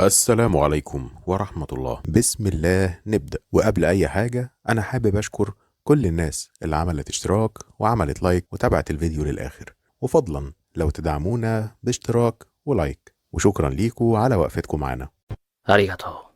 السلام عليكم ورحمة الله. بسم الله نبدأ. وقبل أي حاجة أنا حابب أشكر كل الناس اللي عملت اشتراك وعملت لايك وتابعت الفيديو للآخر، وفضلا لو تدعمونا باشتراك ولايك، وشكرا ليكم على وقفتكم معنا. ありがとう。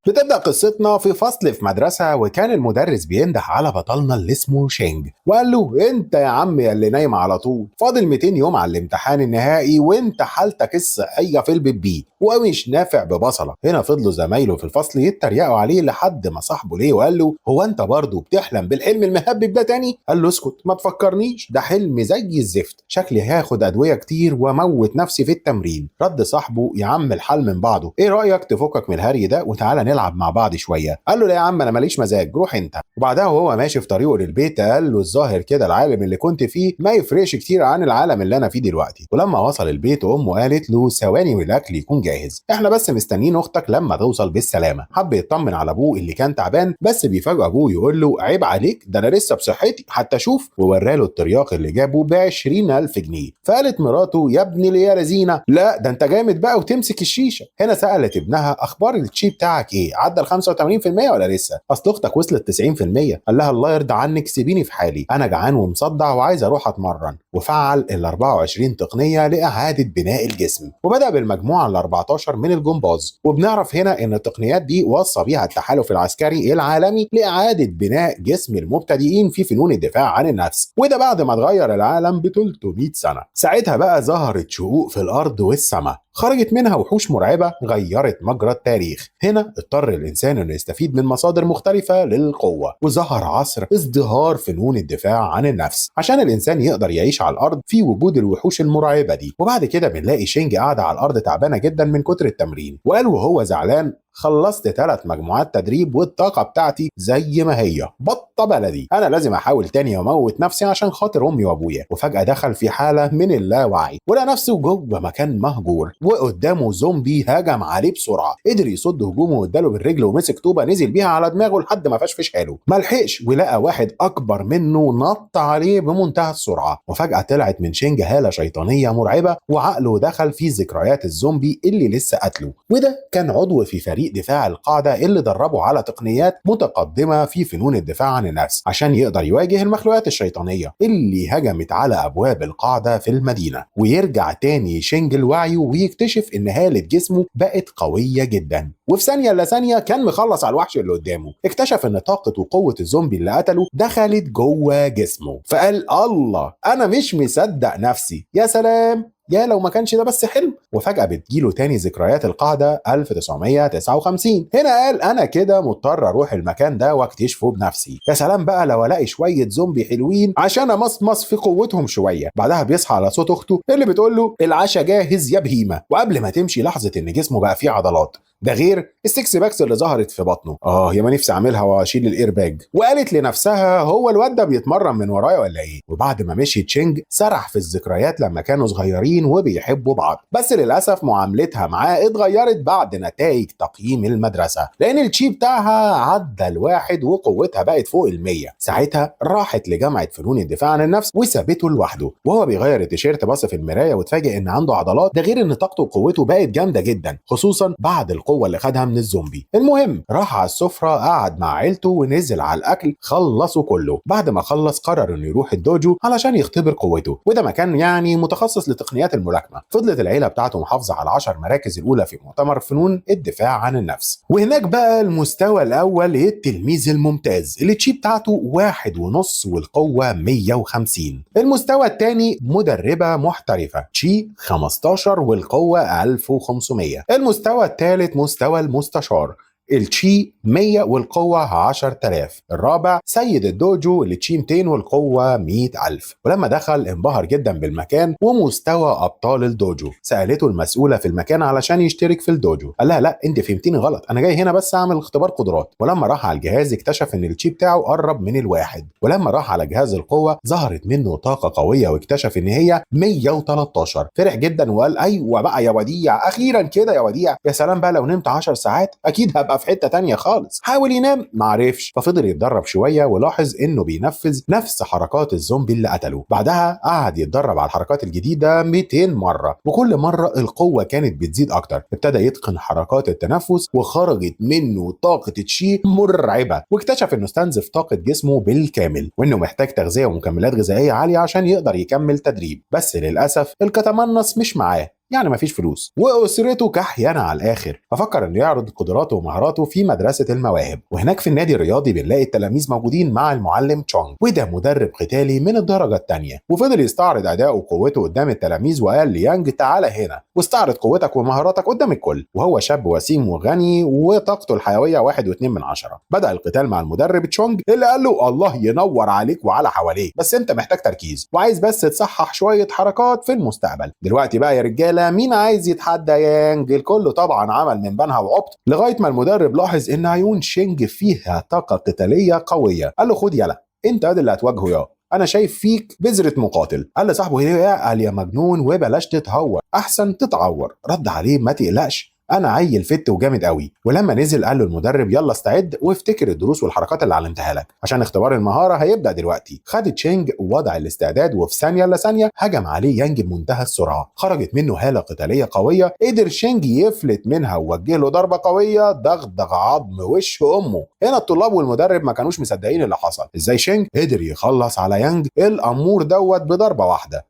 بتبدأ قصتنا في فصل في مدرسة، وكان المدرس بينده على بطلنا اللي اسمه شينج وقال له: انت يا عم يا اللي نايم على طول، فاضل 200 يوم على الامتحان النهائي وانت حالتك الصحية في البيبي ومش نافع ببصلة. هنا فضلوا زمايله في الفصل يتريقوا عليه لحد ما صاحبه ليه وقال له: هو انت برضه بتحلم بالحلم المهبب ده تاني؟ قال له: اسكت ما تفكرنيش، ده حلم زي الزفت، شكلي هاخد ادوية كتير واموت نفسي في التمرين. رد صاحبه: يا عم الحال من بعضه، ايه رأيك تفكك من الهري ده وتعالى نلعب مع بعض شويه؟ قال له: لا يا عم انا ماليش مزاج، روح انت. وبعدها وهو ماشي في طريقه للبيت قال له: الظاهر كده العالم اللي كنت فيه ما يفرقش كتير عن العالم اللي انا فيه دلوقتي. ولما وصل البيت امه قالت له: ثواني والاكل يكون جاهز، احنا بس مستنيين اختك لما توصل بالسلامه. حب يطمن على ابوه اللي كان تعبان، بس بيفاجئ ابوه يقول له: عيب عليك، ده انا لسه بصحتي حتى شوف. ووراله الترياق اللي جابه ب 20,000 جنيه. فقالت مراته: يا ابني اللي يا رزينه، لا ده انت جامد بقى وتمسك الشيشه. هنا سالت ابنها: اخبار التشي بتاعك ايه؟ عدى ال 85% ولا لسه؟ اصل اختك وصلت 90%. قال لها: الله يرضى عنك سيبيني في حالي، انا جعان ومصدع وعايز اروح اتمرن. وفعل ال 24 تقنيه لاعاده بناء الجسم، وبدا بالمجموعه ال 14 من الجمباز. وبنعرف هنا ان التقنيات دي وصى بيها التحالف العسكري العالمي لاعاده بناء جسم المبتدئين في فنون الدفاع عن النفس، وده بعد ما اتغير العالم ب 300 سنه. ساعتها بقى ظهرت شقوق في الارض والسماء، خرجت منها وحوش مرعبة غيرت مجرى التاريخ. هنا اضطر الإنسان إنه يستفيد من مصادر مختلفة للقوة، وظهر عصر ازدهار فنون الدفاع عن النفس عشان الإنسان يقدر يعيش على الأرض في وجود الوحوش المرعبة دي. وبعد كده بنلاقي شينج قاعدة على الأرض تعبانة جدا من كتر التمرين، وقال وهو زعلان: خلصت 3 مجموعات تدريب والطاقة بتاعتي زي ما هي بطة بلدي، أنا لازم أحاول تاني وأموت نفسي عشان خاطر أمي وأبويا. وفجأة دخل في حالة من اللاوعي ولقى نفسه جوه مكان مهجور، وقدامه زومبي هجم عليه بسرعة، قدر يصد هجومه واداله بالرجل ومسك طوبة نزل بيها على دماغه لحد ما فشفش حاله. ملحقش ولقى واحد أكبر منه نط عليه بمنتهى السرعة، وفجأة طلعت من شينج هالة شيطانية مرعبة وعقله دخل في ذكريات الزومبي اللي لسه قتله. وده كان عضو في فريق دفاع القاعدة اللي دربوا على تقنيات متقدمة في فنون الدفاع عن النفس عشان يقدر يواجه المخلوقات الشيطانية اللي هجمت على أبواب القاعدة في المدينة. ويرجع تاني شينج لوعيه ويكتشف إن هالة جسمه بقت قوية جدا، وفي ثانية إلا ثانية كان مخلص على الوحش اللي قدامه. اكتشف إن طاقة وقوة الزومبي اللي قتله دخلت جوه جسمه، فقال: الله أنا مش مصدق نفسي، يا سلام يا لو ما كانش ده بس حلم. وفجأة بتجيله تاني ذكريات القاعدة 1959. هنا قال: أنا كده مضطر أروح المكان ده واكتشفه بنفسي، يا سلام بقى لو ألاقي شوية زومبي حلوين عشان أمصمص في قوتهم شوية. بعدها بيصحى على صوت أخته اللي بتقول له: العشاء جاهز يا بهيمة. وقبل ما تمشي لحظة إن جسمه بقى فيه عضلات، ده غير السكس باكس اللي ظهرت في بطنه. يا ما نفسي اعملها واشيل الايرباج. وقالت لنفسها: هو الواد ده بيتمرن من ورايا ولا ايه؟ وبعد ما مشي تشينج سرح في الذكريات لما كانوا صغيرين وبيحبوا بعض، بس للاسف معاملتها معاه اتغيرت بعد نتائج تقييم المدرسه، لان التشي بتاعها عدى الواحد وقوتها بقت فوق ال100. ساعتها راحت لجامعه فنون الدفاع عن النفس وسابته لوحده، وهو بيغير التيشيرت بص في المرايه واتفاجئ ان عنده عضلات، ده غير ان طاقته وقوته بقت جامده جدا خصوصا بعد القوه اللي خدها من الزومبي. المهم راح على السفره قعد مع عيلته ونزل على الاكل خلصه كله. بعد ما خلص قرر انه يروح الدوجو علشان يختبر قوته، وده مكان يعني متخصص لتقنيات الملاكمه. فضلت العيله بتاعته محافظه على 10 مراكز الاولى في مؤتمر فنون الدفاع عن النفس. وهناك بقى المستوى الاول التلميذ الممتاز اللي التشي بتاعته 1.5 والقوه 150. المستوى الثاني مدربه محترفه تشي 15 والقوه 1500. المستوى الثالث مستوى المستشار التشي 100 والقوة 10,000. الرابع سيد الدوجو اللي تشي 200 والقوة 100,000. ولما دخل انبهر جدا بالمكان ومستوى أبطال الدوجو. سألته المسؤولة في المكان علشان يشترك في الدوجو، قال لها: لا انت فهمتيني غلط، انا جاي هنا بس اعمل اختبار قدرات. ولما راح على الجهاز اكتشف ان التشي بتاعه قرب من الواحد. ولما راح على جهاز القوة ظهرت منه طاقة قوية واكتشف ان هي 113. فرح جدا وقال: ايوه بقى يا وديع، اخيرا كده يا وديع، يا سلام بقى لو نمت 10 ساعات اكيد هبقى يبقى في حته تانية خالص. حاول ينام معرفش، ففضل يتدرب شويه ولاحظ انه بينفذ نفس حركات الزومبي اللي قتله. بعدها قعد يتدرب على الحركات الجديده 200 مره، وكل مره القوه كانت بتزيد اكتر. ابتدى يتقن حركات التنفس وخرجت منه طاقه تشي مرعبه، واكتشف انه استنزف طاقه جسمه بالكامل، وانه محتاج تغذيه ومكملات غذائيه عاليه عشان يقدر يكمل تدريب. بس للاسف الكتمنص مش معاه، يعني مفيش فلوس، واسرته كحيانه على الاخر. ففكر انه يعرض قدراته ومهاراته في مدرسه المواهب، وهناك في النادي الرياضي بنلاقي التلاميذ موجودين مع المعلم تشونج، وده مدرب قتالي من الدرجه الثانيه. وفضل يستعرض اداؤه وقوته قدام التلاميذ، وقال ليانج تعالى هنا واستعرض قوتك ومهاراتك قدام الكل. وهو شاب وسيم وغني وطاقته الحيويه 1.2. بدأ القتال مع المدرب تشونج اللي قال له الله ينور عليك وعلى حواليك، بس انت محتاج تركيز وعايز بس تصحح شويه حركات في المستقبل. دلوقتي بقى يا رجاله مين عايز يتحدى يانج؟ الكل طبعا عمل من بنها وعبط، لغايه ما المدرب لاحظ ان عيون شينج فيها طاقه قتاليه قويه. قال له خد يلا انت اللي هتواجهه، يا انا شايف فيك بذره مقاتل. قال لصاحبه ايه؟ قال يا مجنون وبلاش تتهور، احسن تتعور. رد عليه ما تقلقش انا عيل فت وجامد قوي. ولما نزل قال له المدرب يلا استعد وافتكر الدروس والحركات اللي علمتها لك عشان اختبار المهاره هيبدا دلوقتي. خد تشينج وضع الاستعداد، وفي ثانيه الا ثانيه هجم عليه يانج بمنتهى السرعه. خرجت منه هاله قتاليه قويه، قدر شينج يفلت منها ووجه له ضربه قويه دغدغ عظم وش امه. هنا الطلاب والمدرب ما كانوش مصدقين اللي حصل، ازاي شينج قدر يخلص على يانج الامور دوت بضربه واحده.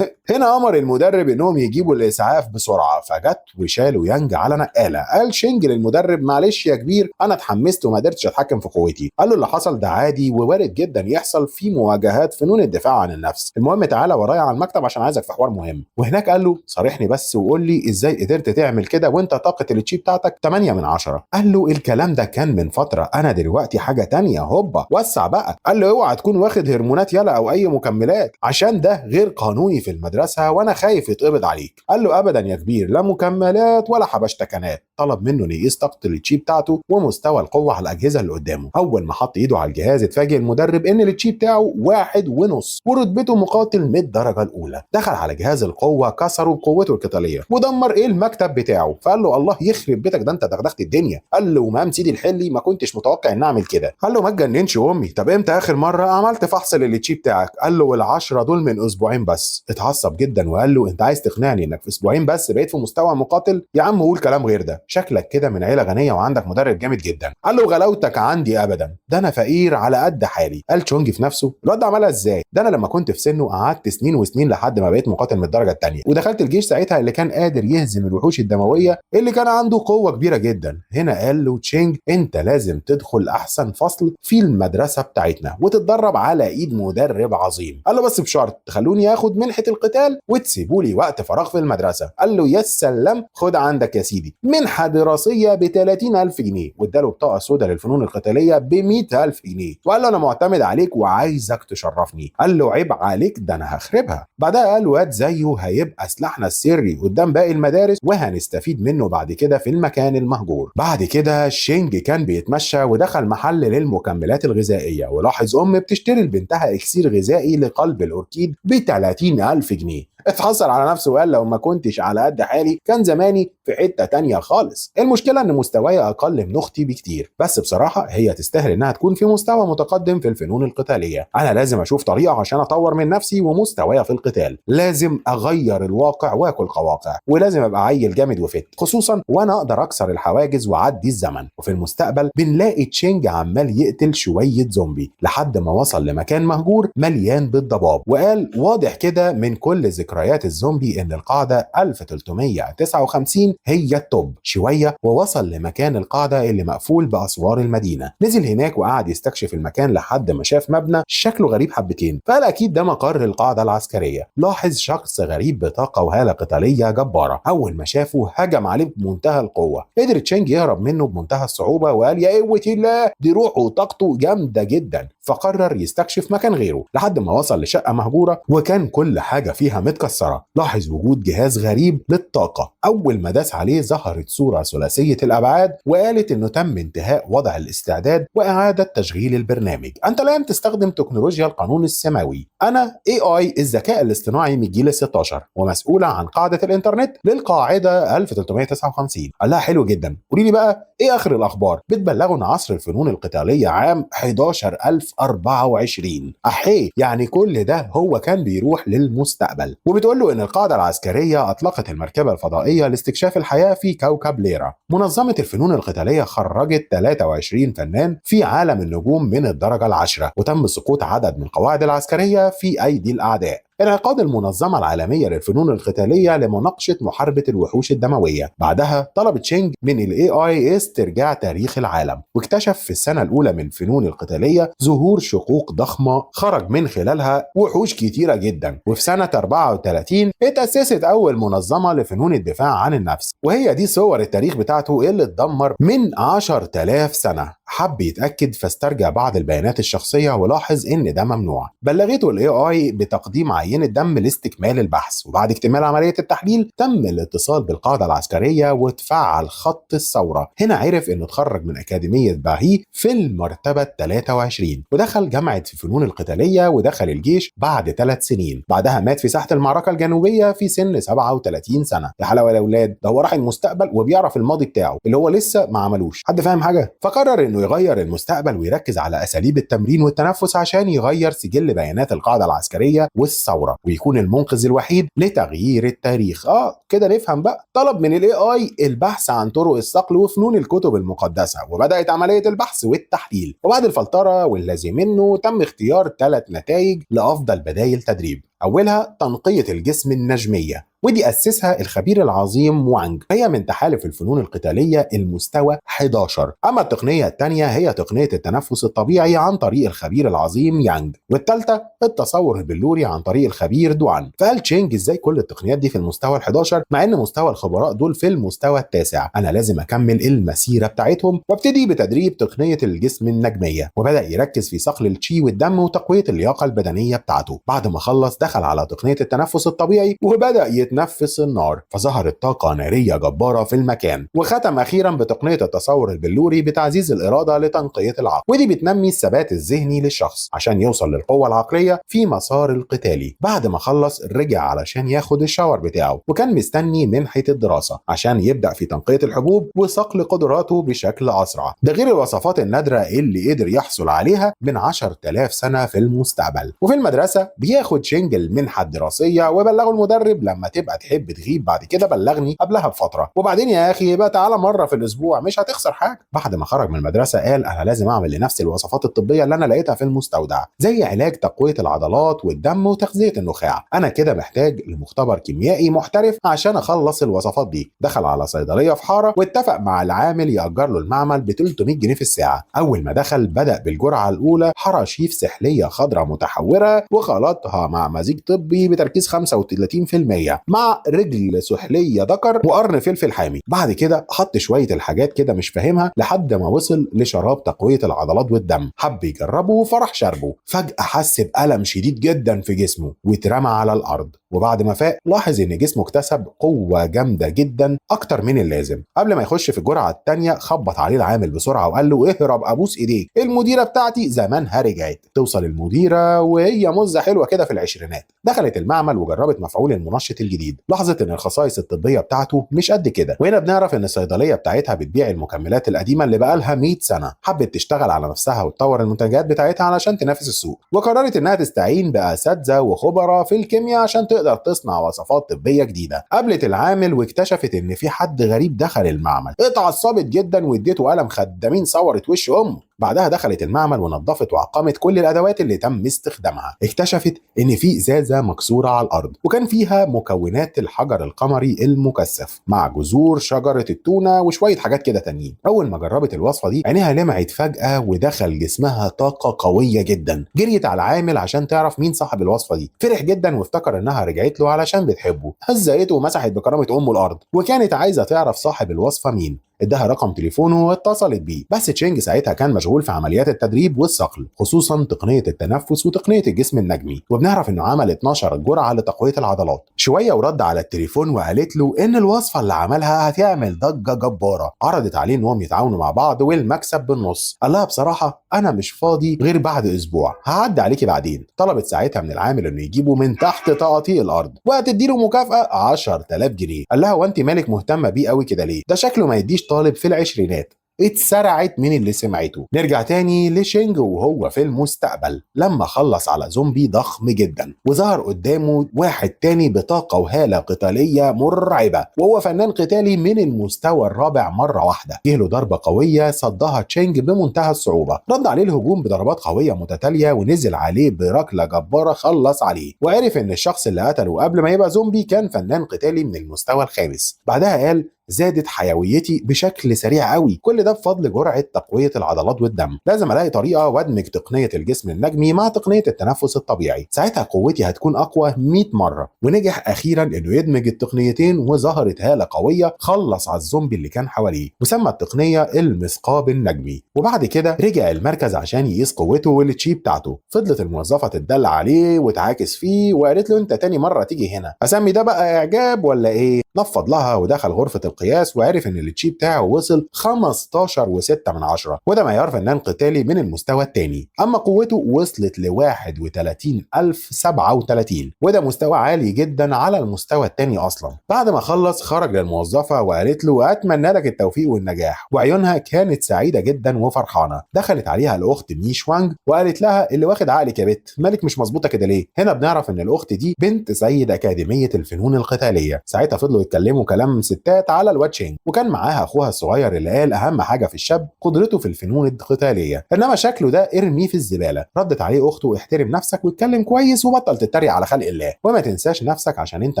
هنا امر المدرب انهم يجيبوا الاسعاف بسرعه، فجت وشالوا يانج على نقاله. قال شينج للمدرب معلش يا كبير انا اتحمست وما قدرتش اتحكم في قوتي. قال له اللي حصل ده عادي ووارد جدا يحصل في مواجهات فنون الدفاع عن النفس، المهم تعالى ورايا على المكتب عشان عايزك في حوار مهم. وهناك قال له صارحني بس وقول لي ازاي قدرت تعمل كده وانت طاقه التشي بتاعتك 8/10. قال له الكلام ده كان من فتره، انا دلوقتي حاجه تانية. هوبا وسع بقى. قال له اوعى تكون واخد هرمونات يلا او اي مكملات عشان ده غير قانوني في المدرسه وانا خايف يتقبض عليك. قال له ابدا يا كبير، لا مكملات ولا حبشتكنات. طلب منه انه يقيس طاقه التشي بتاعته ومستوى القوه على الاجهزه اللي قدامه. اول ما حط ايده على الجهاز اتفاجئ المدرب ان التشي بتاعه 1.5 ورتبته مقاتل من الدرجه الاولى. دخل على جهاز القوه كسره بقوته القتاليه ودمر المكتب بتاعه. فقال له الله يخرب بيتك ده انت دغدغت الدنيا. قال له مام سيدي الحلي ما كنتش متوقع ان اعمل كده. قال له ما تجننش امي، طب امتى اخر مره عملت فحص للتشي بتاعك؟ قال له ال10 دول من اسبوعين بس. اتعصب جدا وقال له انت عايز تقنعني انك في اسبوعين بس بقيت في مستوى مقاتل؟ يا عم قول كلام غير ده، شكلك كده من عيله غنيه وعندك مدرب جامد جدا. قال له غلاوتك عندي ابدا، ده انا فقير على قد حالي. قال تشونج في نفسه الواد عملها ازاي؟ ده انا لما كنت في سنه قعدت سنين وسنين لحد ما بقيت مقاتل من الدرجه الثانيه، ودخلت الجيش ساعتها اللي كان قادر يهزم الوحوش الدمويه اللي كان عنده قوه كبيره جدا. هنا قال له تشينج انت لازم تدخل احسن فصل في المدرسه بتاعتنا وتتدرب على ايد مدرب عظيم. قال له بس بشرط تخلوني اخد منحه القتال وتسيبوا لي وقت فراغ في المدرسه. قال له يا سلام خد عندك يا سيدي منحه دراسيه ب 30,000 جنيه، واداله بطاقه سوداء للفنون القتاليه ب 100,000 جنيه، وقال له انا معتمد عليك وعايزك تشرفني. قال له عيب عليك ده انا هخربها. بعدها قال واد زيه هيبقى سلاحنا السري قدام باقي المدارس وهنستفيد منه بعد كده في المكان المهجور. بعد كده شينج كان بيتمشى ودخل محل للمكملات الغذائيه، ولاحظ ام بتشتري لبنتها اكسير غذائي لقلب الاوركيد ب 30,000 جنيه. اتحصل على نفسه وقال لو ما كنتش على قد حالي كان زماني في حته تانية خالص. المشكله ان مستواي اقل من اختي بكتير، بس بصراحه هي تستاهل انها تكون في مستوى متقدم في الفنون القتاليه. انا لازم اشوف طريقه عشان اطور من نفسي ومستواي في القتال، لازم اغير الواقع واكل قواقع، ولازم ابقى عيل جامد وفت، خصوصا وانا اقدر اكسر الحواجز واعدي الزمن. وفي المستقبل بنلاقي تشينج عمال يقتل شويه زومبي لحد ما وصل لمكان مهجور مليان بالضباب، وقال واضح كده من كل ذكريات الزومبي ان القاعده 1359 هي التوب. شويه ووصل لمكان القاعده اللي مقفول باسوار المدينه. نزل هناك وقعد يستكشف المكان لحد ما شاف مبنى شكله غريب حبتين، فقال اكيد ده مقر القاعده العسكريه. لاحظ شخص غريب بطاقه وهاله قتاليه جباره، اول ما شافه هجم عليه بمنتهى القوه. قدر تشينج يهرب منه بمنتهى الصعوبه وقال يا قوه الله دي روحه وطاقته جامده جدا. فقرر يستكشف مكان غيره لحد ما وصل لشقة مهجورة وكان كل حاجة فيها متكسرة. لاحظ وجود جهاز غريب للطاقة. أول ما داس عليه ظهرت صورة ثلاثية الأبعاد وقالت إنه تم انتهاء وضع الاستعداد وإعادة تشغيل البرنامج. أنت الآن تستخدم تكنولوجيا القانون السماوي. أنا AI الذكاء الاصطناعي من الجيل 16 ومسؤولة عن قاعدة الإنترنت للقاعدة 1359. قال لها حلو جدا، قولي لي بقى إيه آخر الأخبار؟ بتبلغوا إن عصر الفنون القتالية عام 11024. أحيه، يعني كل ده هو كان بيروح للمستقبل. وبتقول له إن القاعدة العسكرية أطلقت المركبة الفضائية لاستكشاف الحياة في كوكب ليرا. منظمة الفنون القتالية خرجت 23 فنان في عالم النجوم من الدرجة العاشرة، وتم سقوط عدد من القواعد العسكرية في أيدي الأعداء. انعقاد المنظمة العالمية للفنون القتالية لمناقشة محاربة الوحوش الدموية. بعدها طلب تشينج من ال AI استرجاع تاريخ العالم، واكتشف في السنة الأولى من الفنون القتالية ظهور شقوق ضخمة خرج من خلالها وحوش كتيرة جدا. وفي سنة 34 اتأسست أول منظمة لفنون الدفاع عن النفس، وهي دي صور التاريخ بتاعته اللي اتدمر من 10,000 سنة. حب يتأكد فاسترجع بعض البيانات الشخصية ولاحظ إن ده ممنوع. بلغته ال AI بتقديم عينة دم لاستكمال البحث، وبعد اكتمال عملية التحليل تم الاتصال بالقاعدة العسكرية وتفعل خط الثورة. هنا عرف إنه اتخرج من أكاديمية باهي في المرتبة 23 ودخل جامعة الفنون القتالية ودخل الجيش بعد 3 سنين. بعدها مات في ساحة المعركة الجنوبية في سن 37 سنة. يا حلاوة يا أولاد، ده هو راح المستقبل وبيعرف الماضي بتاعه اللي هو لسه ما عملوش. حد فاهم حاجة؟ فقرر إنه يغير المستقبل ويركز على أساليب التمرين والتنفس عشان يغير سجل بيانات القاعدة العسكرية والثورة ويكون المنقذ الوحيد لتغيير التاريخ. كده نفهم بقى. طلب من ال AI البحث عن طرق الصقل وفنون الكتب المقدسة، وبدأت عملية البحث والتحليل. وبعد الفلترة واللازم منه تم اختيار 3 نتائج لأفضل بدايل تدريب. أولها تنقية الجسم النجمية، ودي أسسها الخبير العظيم وانج، هي من تحالف الفنون القتالية المستوى 11. أما التقنية الثانية هي تقنية التنفس الطبيعي عن طريق الخبير العظيم يانج، والثالثة التصور البلوري عن طريق الخبير دوان. فقال تشينج إزاي كل التقنيات دي في المستوى 11 مع إن مستوى الخبراء دول في المستوى 9؟ أنا لازم أكمل المسيرة بتاعتهم وابتدي بتدريب تقنية الجسم النجمية. وبدأ يركز في صقل التشي والدم وتقوية اللياقة البدنية بتاعته. بعد ما خلص دخل على تقنية التنفس الطبيعي وبدأ يتنفس النار، فظهرت طاقة نارية جبارة في المكان. وختم أخيرا بتقنية التصور البلوري بتعزيز الإرادة لتنقية العقل، ودي بتنمي الثبات الذهني للشخص عشان يوصل للقوة العقلية في مسار القتالي. بعد ما خلص رجع علشان ياخد الشاور بتاعه، وكان مستني منحة الدراسة عشان يبدأ في تنقية الحبوب وصقل قدراته بشكل أسرع. ده غير الوصفات النادرة اللي قدر يحصل عليها من 10,000 سنة في المستقبل. وفي المدرسة بياخد شينج المنحة الدراسية وبلغه المدرب لما تبقى تحب تغيب بعد كده بلغني قبلها بفترة، وبعدين يا أخي يبقى تعالى مرة في الأسبوع مش هتخسر حاجة. بعد ما خرج من المدرسة قال أنا لازم أعمل لنفسي الوصفات الطبية اللي أنا لقيتها في المستودع، زي علاج تقوية العضلات والدم وتغذية النخاع. أنا كده محتاج لمختبر كيميائي محترف عشان أخلص الوصفات دي. دخل على صيدلية في حارة واتفق مع العامل يأجر له المعمل ب 300 جنيه في الساعة. أول ما دخل بدأ بالجرعة الأولى حراشيف سحلية خضراء متحورة وخلطها مع مزيج طبي بتركيز 35% مع رجل سحلية ذكر وقرن فلفل حامي. بعد كده حط شوية الحاجات كده مش فاهمها لحد ما وصل لشراب تقوية العضلات والدم. حب يجربه وفرح شربه. فجأة حس بألم شديد جدا في جسمه واترمى على الأرض. وبعد ما فاق لاحظ ان جسمه اكتسب قوة جامدة جدا اكتر من اللازم. قبل ما يخش في الجرعة التانية خبط عليه العامل بسرعة وقال له اهرب ابوس ايديك، المديرة بتاعتي زمانها رجعت. توصل المديرة وهي مزة حلوة كده في العشرينات. دخلت المعمل وجربت مفعول المنشط الجديد. لاحظت ان الخصائص الطبية بتاعته مش قد كده، وهنا بنعرف ان الصيدلية بتاعتها بتبيع المكملات القديمة اللي بقالها 100 سنة. حبت تشتغل على نفسها وتطور المنتجات بتاعتها علشان تنافس السوق، وقررت انها تستعين باساتذة وخبراء في الكيمياء عشان تقدر تصنع وصفات طبية جديدة. قابلت العامل واكتشفت ان في حد غريب دخل المعمل. اتعصبت جدا واديته قلم خدامين صورت وش امه. بعدها دخلت المعمل ونظفت وعقمت كل الادوات اللي تم استخدامها. اكتشفت ان في ازازه مكسوره على الارض وكان فيها مكونات الحجر القمري المكثف مع جذور شجره التونه وشويه حاجات كده تانيين. اول ما جربت الوصفه دي عينيها لمعت فجاه ودخل جسمها طاقه قويه جدا. جريت على العامل عشان تعرف مين صاحب الوصفه دي. فرح جدا وافتكر انها رجعت له علشان بتحبه. هزقته ومسحت بكرامه امه الارض، وكانت عايزه تعرف صاحب الوصفه مين. اداها رقم تليفونه واتصلت بيه، بس تشينج ساعتها كان مشغول في عمليات التدريب والصقل، خصوصا تقنيه التنفس وتقنيه الجسم النجمي، وبنعرف انه عمل 12 جرعه لتقويه العضلات. شويه ورد على التليفون وقالت له ان الوصفه اللي عملها هتعمل ضجه جباره، عرضت عليه انهم يتعاونوا مع بعض والمكسب بالنص. قال لها بصراحه انا مش فاضي غير بعد اسبوع، هعدي عليكي بعدين. طلبت ساعتها من العامل انه يجيبه من تحت تقاطيع الارض وهتديله مكافاه 10000 جنيه. قال لها وانت مالك مهتمه بيه قوي كده ليه؟ ده شكله ما يديش طالب في العشرينات. اتسرعت من اللي سمعته. نرجع تاني لشينج وهو في المستقبل لما خلص على زومبي ضخم جدا، وظهر قدامه واحد تاني بطاقة وهالة قتالية مرعبة، وهو فنان قتالي من المستوى الرابع مرة واحدة. جهله ضربة قوية صدها تشينج بمنتهى الصعوبة، رد عليه الهجوم بضربات قوية متتالية ونزل عليه بركلة جبارة خلص عليه، وعرف ان الشخص اللي قتله قبل ما يبقى زومبي كان فنان قتالي من المستوى الخامس. بعدها قال زادت حيويتي بشكل سريع قوي، كل ده بفضل جرعه تقويه العضلات والدم. لازم الاقي طريقه وادمج تقنيه الجسم النجمي مع تقنيه التنفس الطبيعي، ساعتها قوتي هتكون اقوى 100 مره. ونجح اخيرا انه يدمج التقنيتين، وظهرت هاله قويه خلص على الزومبي اللي كان حواليه، وسمى التقنيه المثقاب النجمي. وبعد كده رجع المركز عشان يقيس قوته والتشي بتاعته. فضلت الموظفه تدلع عليه وتعاكس فيه، وقالت له انت تاني مره تيجي هنا، اسمي ده بقى اعجاب ولا ايه؟ نفض لها ودخل غرفه القياس، وعرف ان التشي بتاعه وصل 15.6، وده معيار فنان قتالي من المستوى الثاني. اما قوته وصلت ل 31037، وده مستوى عالي جدا على المستوى الثاني اصلا. بعد ما خلص خرج للموظفه وقالت له اتمنى لك التوفيق والنجاح، وعيونها كانت سعيده جدا وفرحانه. دخلت عليها الاخت ميش وانج وقالت لها اللي واخد عقلك يا بت، مالك مش مظبوطه كده ليه؟ هنا بنعرف ان الاخت دي بنت سيد اكاديميه الفنون القتاليه. ساعتها فضلوا يتكلموا كلام ستات على الواد تشينج، وكان معاها اخوها الصغير اللي قال اهم حاجه في الشاب قدرته في الفنون القتاليه، انما شكله ده ارميه في الزباله. ردت عليه اخته احترم نفسك واتكلم كويس وبطل تتريق على خلق الله، وما تنساش نفسك عشان انت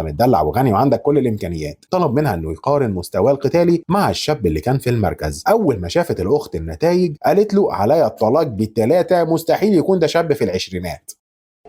متدلع وغني وعندك كل الامكانيات. طلب منها انه يقارن مستواه القتالي مع الشاب اللي كان في المركز. اول ما شافت الاخت النتائج قالت له عليا الطلاق بالثلاثه، مستحيل يكون ده شاب في العشرينات.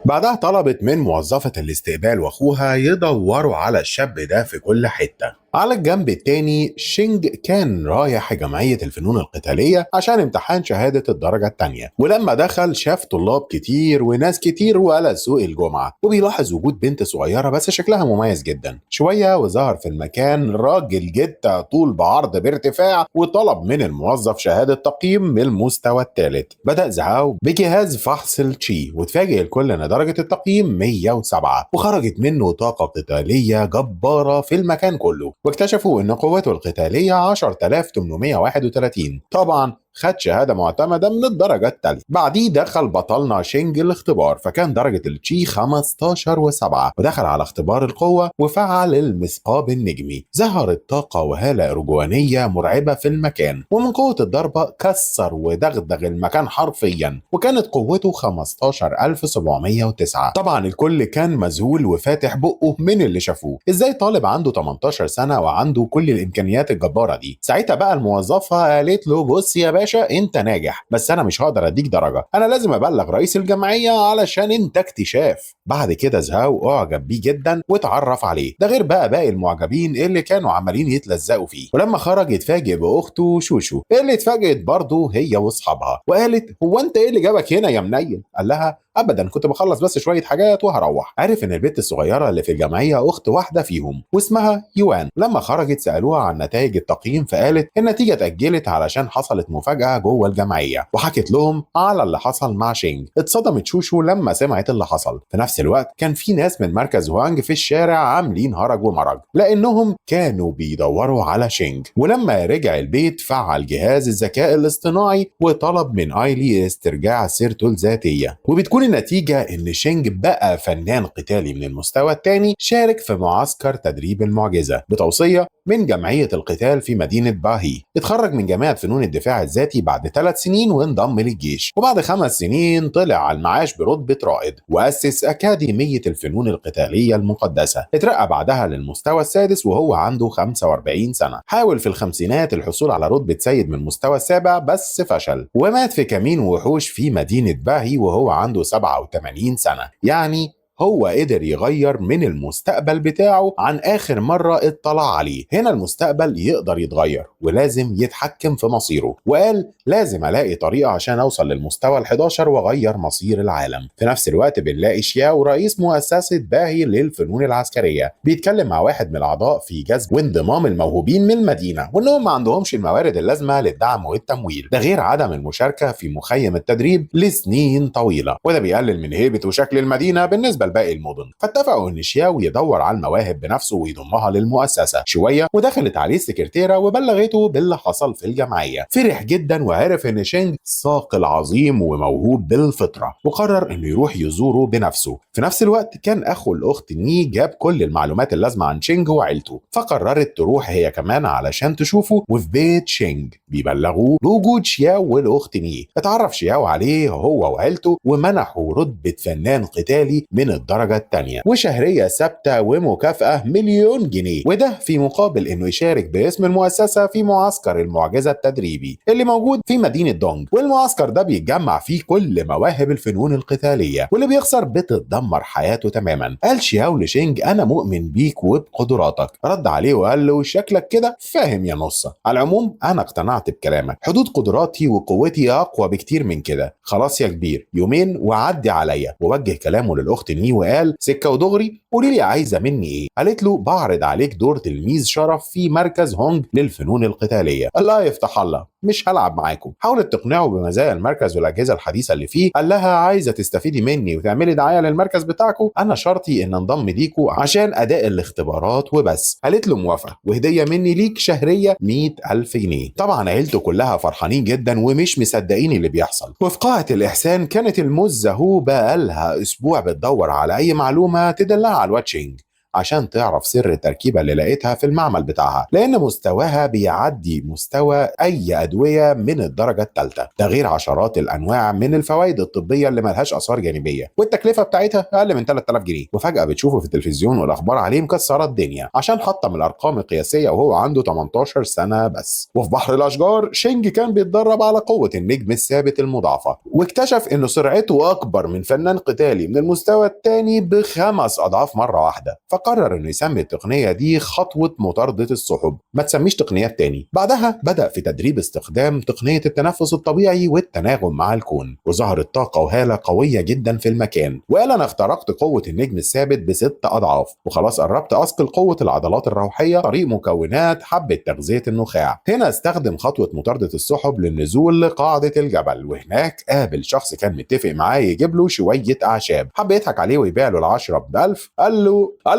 بعدها طلبت من موظفة الاستقبال واخوها يدوروا على الشاب ده في كل حتة. على الجنب التاني شينج كان رايح جمعية الفنون القتالية عشان امتحان شهادة الدرجة التانية، ولما دخل شاف طلاب كتير وناس كتير وقال سوق الجمعة، وبيلاحظ وجود بنت صغيرة بس شكلها مميز جدا. شوية وظهر في المكان راجل جدا طول بعرض بارتفاع، وطلب من الموظف شهادة تقييم من المستوى الثالث. بدأ زعاو بجهاز فحص التشي، وتفاجئ الكل ان درجة التقييم 107، وخرجت منه طاقة قتالية جبارة في المكان كله، واكتشفوا ان قوته القتالية 10831. طبعا خد شهادة معتمدة من الدرجة الثالثة. بعديه دخل بطلنا شينج الاختبار، فكان درجة التشي 15.7، ودخل على اختبار القوة وفعل المثقاب النجمي. ظهرت طاقة وهالة أرجوانية مرعبة في المكان، ومن قوة الضربة كسر ودغدغ المكان حرفيا، وكانت قوته 15709. طبعا الكل كان مذهول وفاتح بقه من اللي شافوه، ازاي طالب عنده 18 سنة وعنده كل الإمكانيات الجبارة دي. ساعتها بقى الموظفة قالت له بص يا باشا انت ناجح، بس انا مش هقدر اديك درجه، انا لازم ابلغ رئيس الجمعيه علشان انت اكتشاف. بعد كده زهاو اعجب بيه جدا واتعرف عليه، ده غير بقى باقي المعجبين اللي كانوا عمالين يتلزقوا فيه. ولما خرج اتفاجئ باخته شوشو اللي اتفاجئت برضه هي واصحابها، وقالت هو انت ايه اللي جابك هنا يا منيل؟ قال لها ابدا كنت بخلص بس شويه حاجات وهروح. عرف ان البنت الصغيره اللي في الجمعيه اخت واحده فيهم واسمها يوان. لما خرجت سالوها عن نتائج التقييم، فقالت النتيجه اتاجلت علشان حصلت مفاجاه جوه الجمعيه، وحكت لهم على اللي حصل مع شينج. اتصدمت شوشو لما سمعت اللي حصل. في نفس الوقت كان في ناس من مركز هوانج في الشارع عاملين هرج ومرج لانهم كانوا بيدوروا على شينج. ولما رجع البيت فعل جهاز الذكاء الاصطناعي وطلب من ايلي استرجاع سيرته الذاتيه، وبتكون النتيجة ان شينج بقى فنان قتالي من المستوى الثاني، شارك في معسكر تدريب المعجزة بتوصية من جمعية القتال في مدينة باهي. اتخرج من جامعة فنون الدفاع الذاتي بعد 3 سنين وانضم للجيش، وبعد 5 سنين طلع على المعاش برتبة رائد، وأسس أكاديمية الفنون القتالية المقدسة. اترقى بعدها للمستوى السادس وهو عنده 45 سنة. حاول في الخمسينات الحصول على رتبة سيد من المستوى السابع بس فشل، ومات في كمين وحوش في مدينة باهي وهو عنده 87 سنة، يعني هو قدر يغير من المستقبل بتاعه عن آخر مرة اطلع عليه. هنا المستقبل يقدر يتغير ولازم يتحكم في مصيره، وقال لازم ألاقي طريقة عشان أوصل للمستوى ال11 وأغير مصير العالم. في نفس الوقت بنلاقي شياو رئيس مؤسسة باهي للفنون العسكرية بيتكلم مع واحد من الأعضاء في جذب وانضمام الموهوبين من المدينة، وإنهم ما عندهمش الموارد اللازمة للدعم والتمويل، ده غير عدم المشاركة في مخيم التدريب لسنين طويلة، وده بيقلل من هيبة وشكل المدينة بالنسبة لباقي المدن. فاتفقوا إن شياو يدور على المواهب بنفسه ويضمها للمؤسسة. شوية ودخلت عليه السكرتيرة وبلغته باللي حصل في الجمعية. فرح جدا وعرف إن شينج ساقل عظيم وموهوب بالفطرة، وقرر إنه يروح يزوره بنفسه. في نفس الوقت كان أخو الأخت ني جاب كل المعلومات اللازمة عن شينج وعيلته، فقررت تروح هي كمان علشان تشوفه. وفي بيت شينج بيبلغوه بوجود شياو والأخت ني. اتعرف شياو عليه هو وعيلته ومنحوا رتبة فنان قتالي من الدرجة الثانية وشهرية ثابتة ومكافأة 1,000,000 جنيه، وده في مقابل إنه يشارك باسم المؤسسة في معسكر المعجزة التدريبي اللي موجود في مدينة دونج. والمعسكر ده بيتجمع فيه كل مواهب الفنون القتالية، واللي بيخسر بتتدمر حياته تماما. قال شياو لشينج أنا مؤمن بيك وبقدراتك. رد عليه وقال له شكلك كده فاهم يا نصة. على العموم أنا اقتنعت بكلامك، حدود قدراتي وقوتي أقوى بكتير من كده. خلاص يا كبير يومين وعدي عليا. ووجه كلامه للأخت ني وقال سكة ودغري قولي لي عايزة مني إيه؟ قالت له بعرض عليك دور تلميذ شرف في مركز هونج للفنون القتالية. الله يفتح الله، مش هلعب معاكم. حاولت تقنعه بمزايا المركز والأجهزة الحديثة اللي فيه. قال لها عايزة تستفيدي مني وتعملي دعاية للمركز بتاعكم؟ أنا شرطي إن انضم ليكوا عشان أداء الاختبارات وبس. قالت له موافقة، وهدية مني ليك شهرية 100,000 جنيه. طبعا عيلته كلها فرحانين جدا ومش مصدقين اللي بيحصل. وفي قاعة الإحسان كانت المزة هو بقالها أسبوع بتدور على أي معلومة تدلها على الواد شينج عشان تعرف سر التركيبة اللي لقيتها في المعمل بتاعها، لأن مستواها بيعدي مستوى أي أدوية من الدرجة الثالثة، ده غير عشرات الأنواع من الفوائد الطبية اللي ملهاش آثار جانبية، والتكلفة بتاعتها أقل من 3000 جنيه. وفجأة بتشوفه في التلفزيون والأخبار عليه مكسرة الدنيا عشان حطم الأرقام القياسية وهو عنده 18 سنة بس. وفي بحر الأشجار شينج كان بيتدرب على قوة النجم الثابت المضاعفة، واكتشف إنه سرعته أكبر من فنان قتالي من المستوى الثاني ب5 أضعاف مرة واحدة. قرر انه يسمي التقنيه دي خطوه مطارده السحب، ما تسميش تقنيات تاني. بعدها بدا في تدريب استخدام تقنيه التنفس الطبيعي والتناغم مع الكون، وظهرت طاقه وهاله قويه جدا في المكان. وقال انا اخترقت قوه النجم الثابت ب6 اضعاف، وخلاص قربت اثقل قوه العضلات الروحيه طريق مكونات حبه تغذيه النخاع. هنا استخدم خطوه مطارده السحب للنزول لقاعده الجبل، وهناك قابل شخص كان متفق معاه يجيب له شويه اعشاب. حب يضحك عليه ويبيع له ال10 ب1000. قال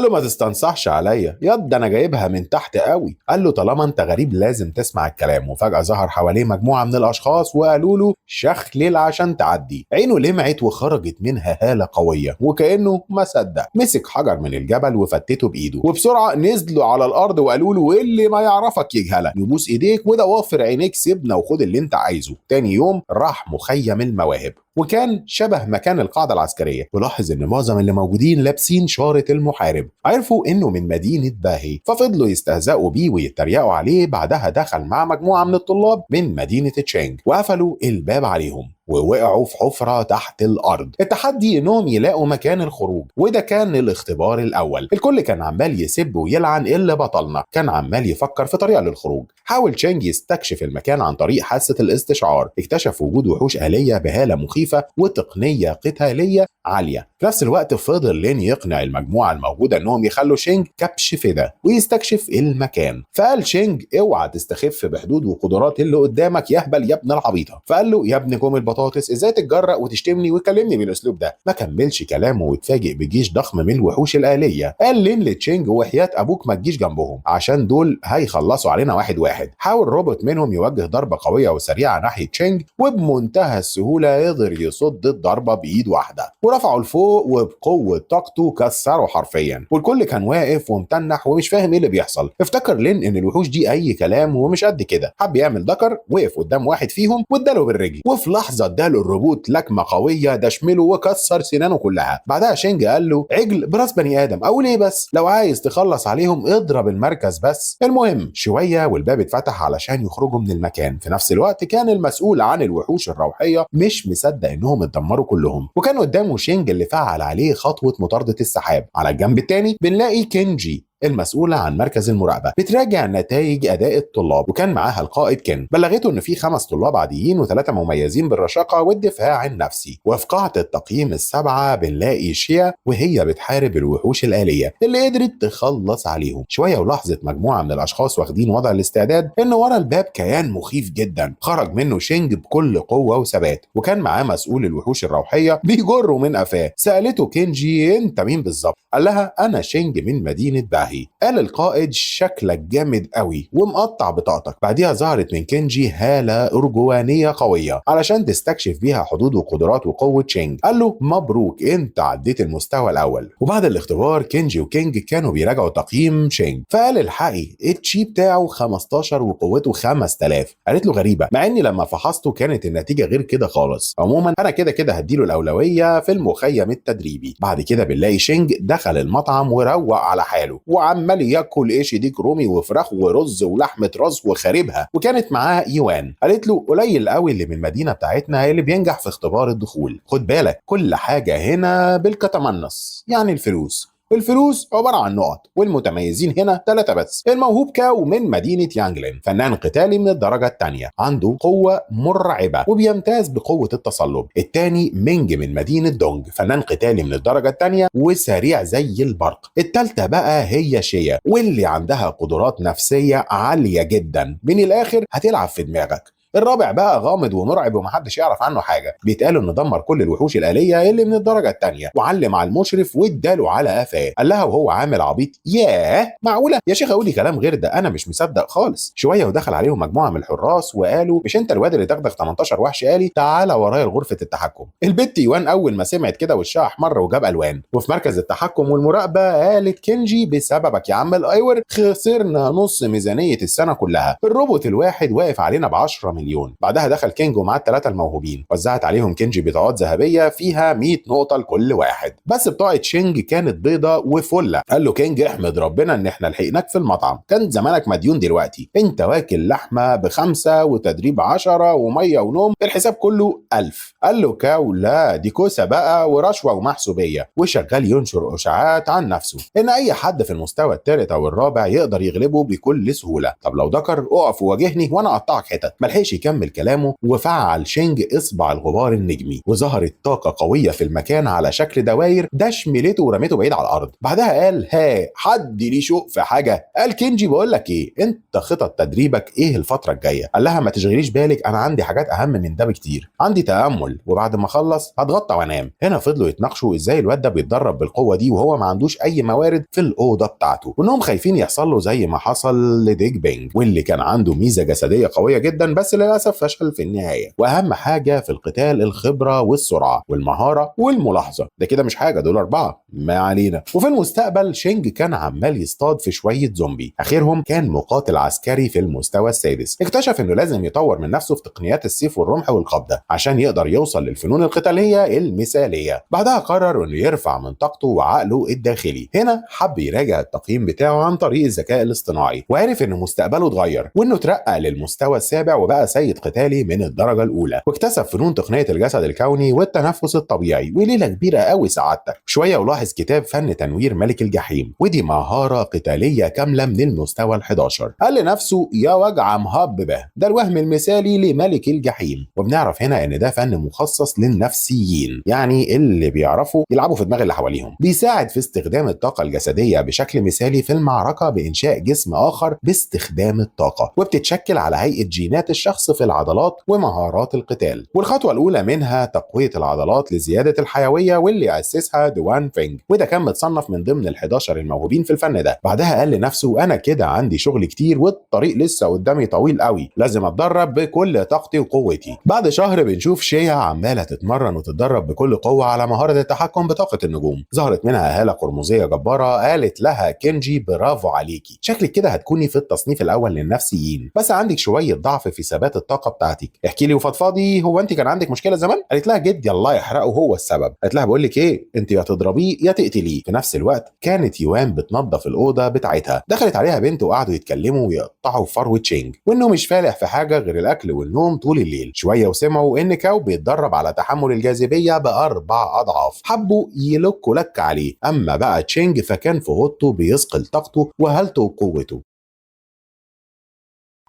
له ما تستنصحش عليا يد، انا جايبها من تحت قوي. قال له طالما انت غريب لازم تسمع الكلام. وفجأة ظهر حواليه مجموعة من الاشخاص وقالوا له شخلل عشان تعدي. عينه لمعت وخرجت منها هالة قوية، وكأنه ما صدق مسك حجر من الجبل وفتته بايده، وبسرعة نزلوا على الارض وقالوا له اللي ما يعرفك يجهلك، نبوس ايديك وده وافر عينيك سيبنا وخد اللي انت عايزه. تاني يوم راح مخيم المواهب، وكان شبه مكان القاعدة العسكرية. ولاحظ ان معظم اللي موجودين لابسين شارة المحارب. عرفوا انه من مدينة باهي، ففضلوا يستهزئوا بيه ويتريقوا عليه. بعدها دخل مع مجموعة من الطلاب من مدينة تشينج وقفلوا الباب عليهم ووقعوا في حفرة تحت الأرض. التحدي إنهم يلاقوا مكان الخروج، وده كان الاختبار الأول. الكل كان عمال يسب ويلعن إلا بطلنا كان عمال يفكر في طريقة للخروج. حاول تشينج يستكشف المكان عن طريق حاسة الاستشعار. اكتشف وجود وحوش آلية بهالة مخيفة وتقنية قتالية عالية. في نفس الوقت فضل لين يقنع المجموعة الموجودة إنهم يخلوا شينج كبش فدا ويستكشف المكان. فقال شينج اوعى تستخف بحدود وقدرات اللي قدامك يا هبل يا ابن العبيطة. فقال له يا ابن كوم البطاطس ازاي تتجرأ وتشتمني وتكلمني بالاسلوب ده؟ ما كملش كلامه واتفاجئ بجيش ضخم من الوحوش الآلية. قال لين لتشينج وحياة ابوك ما تجيش جنبهم عشان دول هيخلصوا علينا واحد واحد. حاول روبوت منهم يوجه ضربة قوية وسريعة ناحية تشينج، وبمنتهى السهولة قدر يصد الضربة بإيد واحدة ورفعه لفوق وبقوة طاقته كسره حرفيا. والكل كان واقف ومتنح ومش فاهم ايه اللي بيحصل. افتكر لين ان الوحوش دي اي كلام ومش قد كده. حب يعمل دكر، وقف قدام واحد فيهم واداله بالرجل، وفي لحظة اداله الروبوت لكمة قوية دشمله وكسر سنانه كلها. بعدها شينج قال له عجل براس بني ادم اقول ايه بس؟ لو عايز تخلص عليهم اضرب المركز بس. المهم شوية والباب اتفتح علشان يخرجوا من المكان. في نفس الوقت كان المسؤول عن الوحوش الروحية مش مصدق انهم اتدمروا كلهم، وكان قدامه قدامه شينج اللي فعل عليه خطوة مطاردة السحاب. على الجنب التاني بنلاقي كينجي المسؤولة عن مركز المراقبة بتراجع نتائج أداء الطلاب، وكان معاها القائد كين. بلغته إن في 5 طلاب عاديين و3 مميزين بالرشاقة والدفاع النفسي. وفي قاعة التقييم ال7 بنلاقي شيا وهي بتحارب الوحوش الآلية اللي قدرت تخلص عليهم. شوية ولاحظت مجموعة من الأشخاص واخدين وضع الاستعداد إن ورا الباب كيان مخيف جدا خرج منه شينج بكل قوة وثبات، وكان معاه مسؤول الوحوش الروحية بيجره من قفاه. سألته كينجي أنت مين بالظبط؟ قال لها أنا شينج من مدينة باهي. قال القائد شكلك جامد قوي ومقطع بطاقتك. بعدها ظهرت من كينجي هالة أرجوانية قوية علشان تستكشف بيها حدود وقدرات وقوة شينج. قال له مبروك انت عديت المستوى الأول. وبعد الاختبار كينجي وكينج كانوا بيراجعوا تقييم شينج، فقال الحقي التشي بتاعه 15 وقوته 5000. قالت له غريبة مع اني لما فحصته كانت النتيجة غير كده خالص. عموما انا كده هديله الأولوية في المخيم التدريبي. بعد كده بنلاقي شينج دخل المطعم وروق على حاله وعمال ياكل ايش ديك رومي وفراخ ورز ولحمه راس وخاربها، وكانت معاه يوان. قالت له قليل قوي اللي من المدينه بتاعتنا اللي بينجح في اختبار الدخول، خد بالك كل حاجه هنا بالكتمنص يعني الفلوس. الفلوس عبارة عن نقط، والمتميزين هنا 3 بس. الموهوب كاو من مدينة يانجلين فنان قتالي من الدرجة الثانية، عنده قوة مرعبة وبيمتاز بقوة التصلب. الثاني مينج من مدينة دونج فنان قتالي من الدرجة الثانية وسريع زي البرق. الثالثة بقى هي شيا واللي عندها قدرات نفسية عالية جدا، من الآخر هتلعب في دماغك. الرابع بقى غامض ومرعب ومحدش يعرف عنه حاجه، بيتقال انه دمر كل الوحوش الآلية اللي من الدرجه الثانيه وعلم على المشرف واداله على قفاه. قال لها وهو عامل عبيط ياه معقوله يا شيخ قولي كلام غير ده انا مش مصدق خالص. شويه ودخل عليهم مجموعه من الحراس وقالوا مش انت الواد اللي دغدغ 18 وحش آلي؟ تعالى ورايا لغرفه التحكم. البت يوان اول ما سمعت كده وشها احمر وجاب الوان. وفي مركز التحكم والمراقبه قالت كينجي بسببك يا عم الايور خسرنا نص ميزانيه السنه كلها، الروبوت الواحد واقف علينا ب10 مليون. بعدها دخل كينج ومعاه ال3 الموهوبين، وزعت عليهم كينجي بطاقات ذهبيه فيها 100 نقطه لكل واحد. بس بطاقه شينج كانت بيضه وفله. قال له كينج احمد ربنا ان احنا لحقناك في المطعم، كان زمانك مديون دلوقتي، انت واكل لحمه ب5 وتدريب 10 وميه ونوم، الحساب كله 1000. قال له كاو لا دي كوسه بقى ورشوه ومحسوبيه، وشغال ينشر اشاعات عن نفسه ان اي حد في المستوى الثالث او الرابع يقدر يغلبه بكل سهوله. طب لو ذكر اقف وواجهني وانا اقطعك حتت. ملحقش يكمل كلامه وفعل شينج اصبع الغبار النجمي، وظهرت طاقه قويه في المكان على شكل دواير دشملته ورميته بعيد على الارض. بعدها قال ها حد ليه شوق في حاجه؟ قال كينجي بقول لك ايه، انت خطط تدريبك ايه الفتره الجايه؟ قال لها ما تشغليش بالك انا عندي حاجات اهم من ده بكتير، عندي تامل وبعد ما اخلص هتغطى وانام. هنا فضلوا يتناقشوا ازاي الواد ده بيتدرب بالقوه دي وهو ما عندوش اي موارد في الاوضه بتاعته، وانهم خايفين يحصل له زي ما حصل لديك بينج واللي كان عنده ميزه جسديه قويه جدا بس للاسف فشل في النهايه. واهم حاجه في القتال الخبره والسرعه والمهاره والملاحظه، ده كده مش حاجه دول 4 ما علينا. وفي المستقبل شينج كان عمال يصطاد في شويه زومبي، اخرهم كان مقاتل عسكري في المستوى السادس اكتشف انه لازم يطور من نفسه في تقنيات السيف والرمح والقبضه عشان يقدر يوصل للفنون القتاليه المثاليه. بعدها قرر انه يرفع من طاقته وعقله الداخلي. هنا حب يراجع التقييم بتاعه عن طريق الذكاء الاصطناعي وعرف ان مستقبله اتغير وانه اترقى للمستوى السابع وبقى سيد قتالي من الدرجه الاولى، واكتسب فنون تقنيه الجسد الكوني والتنفس الطبيعي وليله كبيره قوي سعادتك. شويه ولاحظ كتاب فن تنوير ملك الجحيم، ودي مهاره قتاليه كامله من المستوى ال11. قال لنفسه يا وجع مهب به، ده الوهم المثالي لملك الجحيم. وبنعرف هنا ان ده فن مخصص للنفسيين، يعني اللي بيعرفوا يلعبوا في دماغ اللي حواليهم. بيساعد في استخدام الطاقه الجسديه بشكل مثالي في المعركه بانشاء جسم اخر باستخدام الطاقه، وبتتشكل على هيئه جينات الشخص في العضلات ومهارات القتال. والخطوه الاولى منها تقويه العضلات لزياده الحيويه واللي اسسها دوان فينج، وده كان متصنف من ضمن ال11 الموهوبين في الفن ده. بعدها قال لنفسه انا كده عندي شغل كتير والطريق لسه قدامي طويل قوي، لازم اتدرب بكل طاقتي وقوتي. بعد شهر بنشوف شيا عماله تتمرن وتتدرب بكل قوه على مهاره التحكم بطاقه النجوم. ظهرت منها هاله قرمزيه جباره قالت لها كينجي برافو عليكي، شكلك كده هتكوني في التصنيف الاول للنفسيين، بس عندك شويه ضعف في ثبات وجبات الطاقه بتاعتك. احكي لي وفضفاضي، هو انت كان عندك مشكله زمان؟ قالت لها جدي الله يحرقه هو السبب. قالت لها بقول لك ايه، انت يا تضربيه يا تقتليه. في نفس الوقت كانت يوان بتنظف الاوضه بتاعتها، دخلت عليها بنت وقعدوا يتكلموا ويقطعوا في فروه شينج، وانه مش فالح في حاجه غير الاكل والنوم طول الليل. شويه وسمعوا ان كاو بيتدرب على تحمل الجاذبيه ب4 اضعاف، حبوا يلكوا لك عليه. اما بقى تشينج فكان في اوضته بيثقل طاقته وهالته وقوته.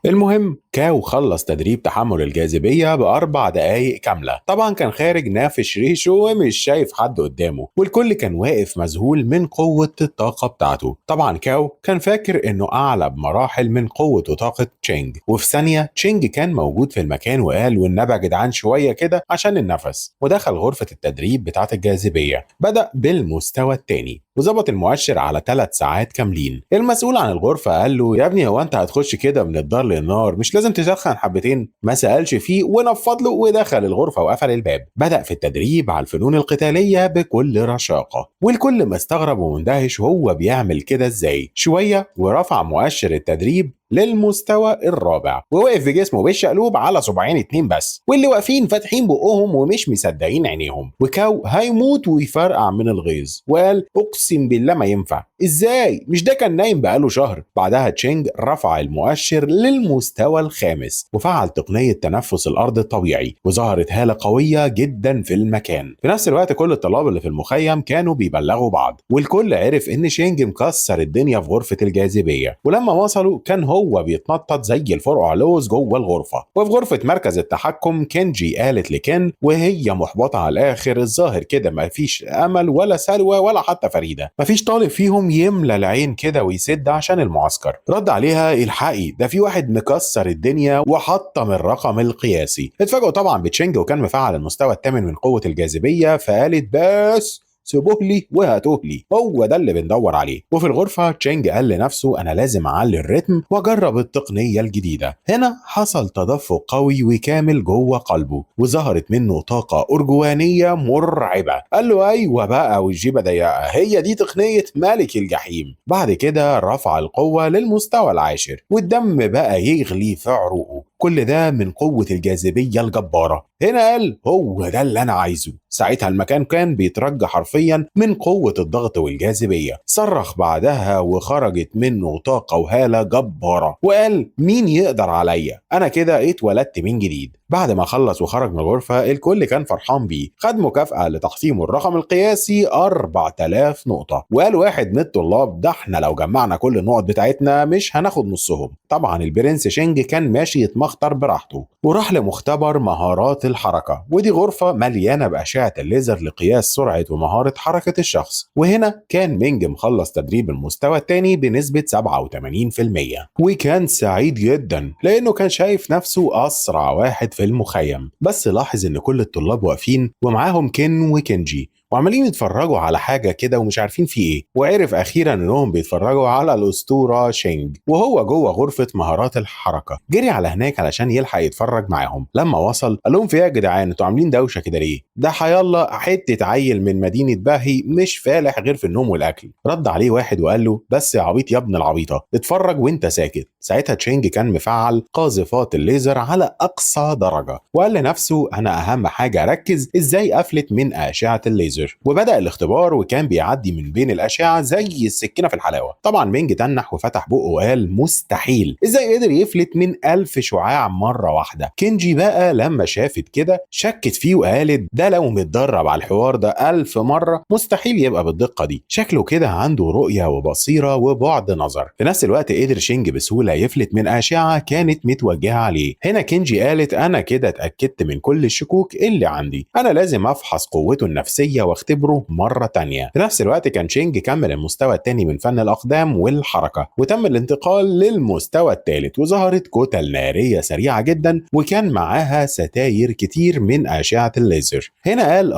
المهم كاو خلص تدريب تحمل الجاذبية ب4 دقايق كاملة. طبعا كان خارج نافش ريشه ومش شايف حد قدامه، والكل كان واقف مذهول من قوة الطاقة بتاعته. طبعا كاو كان فاكر انه اعلى بمراحل من قوة وطاقة تشينج، وفي ثانية تشينج كان موجود في المكان وقال والنبي يا جدعان شوية كده عشان النفس، ودخل غرفة التدريب بتاعة الجاذبية. بدأ بالمستوى الثاني وظبط المؤشر على 3 ساعات كاملين. المسؤول عن الغرفة قال له يا ابني هو انت هتخش كده من الدار للنار، مش لازم تسخن حبتين؟ ما سألش فيه ونفض له ودخل الغرفة وقفل الباب. بدأ في التدريب على الفنون القتالية بكل رشاقة، والكل مستغرب ومندهش هو بيعمل كده ازاي. شوية ورفع مؤشر التدريب للمستوى الرابع، ووقف بجسمه بالشقلوب على صباعين 2 بس، واللي واقفين فاتحين بقهم ومش مصدقين عينيهم. وكاو هيموت ويفرقع من الغيظ وقال اقسم بالله ما ينفع، ازاي؟ مش ده كان نايم بقاله شهر. بعدها تشينج رفع المؤشر للمستوى الخامس وفعل تقنية تنفس الارض الطبيعي، وظهرت هالة قوية جدا في المكان. في نفس الوقت كل الطلاب اللي في المخيم كانوا بيبلغوا بعض، والكل عرف ان شينج مكسر الدنيا في غرفة الجاذبية. ولما وصلوا كان هو بيتنطط زي الفرقع لوز جوه الغرفة. وفي غرفة مركز التحكم كينجي قالت لكين وهي محبطة على الاخر الظاهر كده مفيش امل ولا سلوى ولا حتى فريدة، مفيش طالب فيهم يملى العين كده ويسد عشان المعسكر. رد عليها الحقي ده في واحد مكسر الدنيا وحطم الرقم القياسي. اتفاجئوا طبعا بتشينج وكان مفعل المستوى الثامن من قوة الجاذبية، فقالت بس سيبوه لي وهاتوه لي، هو ده اللي بندور عليه. وفي الغرفة تشينج قال لنفسه أنا لازم أعلي الريتم وأجرب التقنية الجديدة. هنا حصل تدفق قوي وكامل جوه قلبه، وظهرت منه طاقة أرجوانية مرعبة. قال له أيوة بقى والجيبة ضيقة، هي دي تقنية ملك الجحيم. بعد كده رفع القوة للمستوى العاشر والدم بقى يغلي في عروقه، كل ده من قوة الجاذبية الجبارة. هنا قال هو ده اللي أنا عايزه. ساعتها المكان كان بيترج حرفيا من قوة الضغط والجاذبية. صرخ بعدها وخرجت منه طاقة وهالة جبارة، وقال مين يقدر عليا، أنا كده اتولدت من جديد. بعد ما خلص وخرج من الغرفة الكل كان فرحان بيه. خد مكافأة لتحطيم الرقم القياسي 4000 نقطة، وقال واحد من الطلاب ده احنا لو جمعنا كل النقط بتاعتنا مش هناخد نصهم. طبعا البرنس شينج كان ماشي يتمخطر براحته وراح لمختبر مهارات الحركة، ودي غرفة مليانة بأشعة الليزر لقياس سرعة ومهارة حركة الشخص. وهنا كان مينج مخلص تدريب المستوى الثاني بنسبة 87%، وكان سعيد جدا لأنه كان شايف نفسه أسرع واحد في المخيم. بس لاحظ ان كل الطلاب واقفين ومعاهم كين وكينجي وعمالين يتفرجوا على حاجة كده ومش عارفين في ايه، وعرف اخيرا انهم بيتفرجوا على الاسطورة شينج وهو جوه غرفة مهارات الحركة. جري على هناك علشان يلحق يتفرج معاهم. لما وصل قال لهم في ايه يا جدعان انتوا عاملين دوشة كده ليه؟ ده حيالله حتة عيل من مدينة باهي مش فالح غير في النوم والاكل. رد عليه واحد وقال له بس يا عبيط يا ابن العبيطة اتفرج وانت ساكت. ساعتها تشينج كان مفعل قاذفات الليزر على اقصى درجة، وقال لنفسه انا اهم حاجة اركز ازاي افلت من اشعة الليزر. وبدأ الاختبار وكان بيعدي من بين الأشعة زي السكينة في الحلاوة. طبعا مينج تنح وفتح بقه وقال مستحيل، ازاي قدر يفلت من 1000 شعاع مرة واحدة؟ كينجي بقى لما شافت كده شكت فيه وقالت ده لو متدرب على الحوار ده 1000 مرة مستحيل يبقى بالدقة دي، شكله كده عنده رؤية وبصيرة وبعد نظر. في نفس الوقت قدر شينج بسهولة يفلت من أشعة كانت متوجهة عليه. هنا كينجي قالت أنا كده اتأكدت من كل الشكوك اللي عندي، أنا لازم أفحص قوته النفسية واختبره مرة تانية. في نفس الوقت كان شينج كمل المستوى الثاني من فن الأقدام والحركة وتم الانتقال للمستوى الثالث، وظهرت كتل نارية سريعة جدا وكان معاها ستاير كتير من أشعة الليزر. هنا قال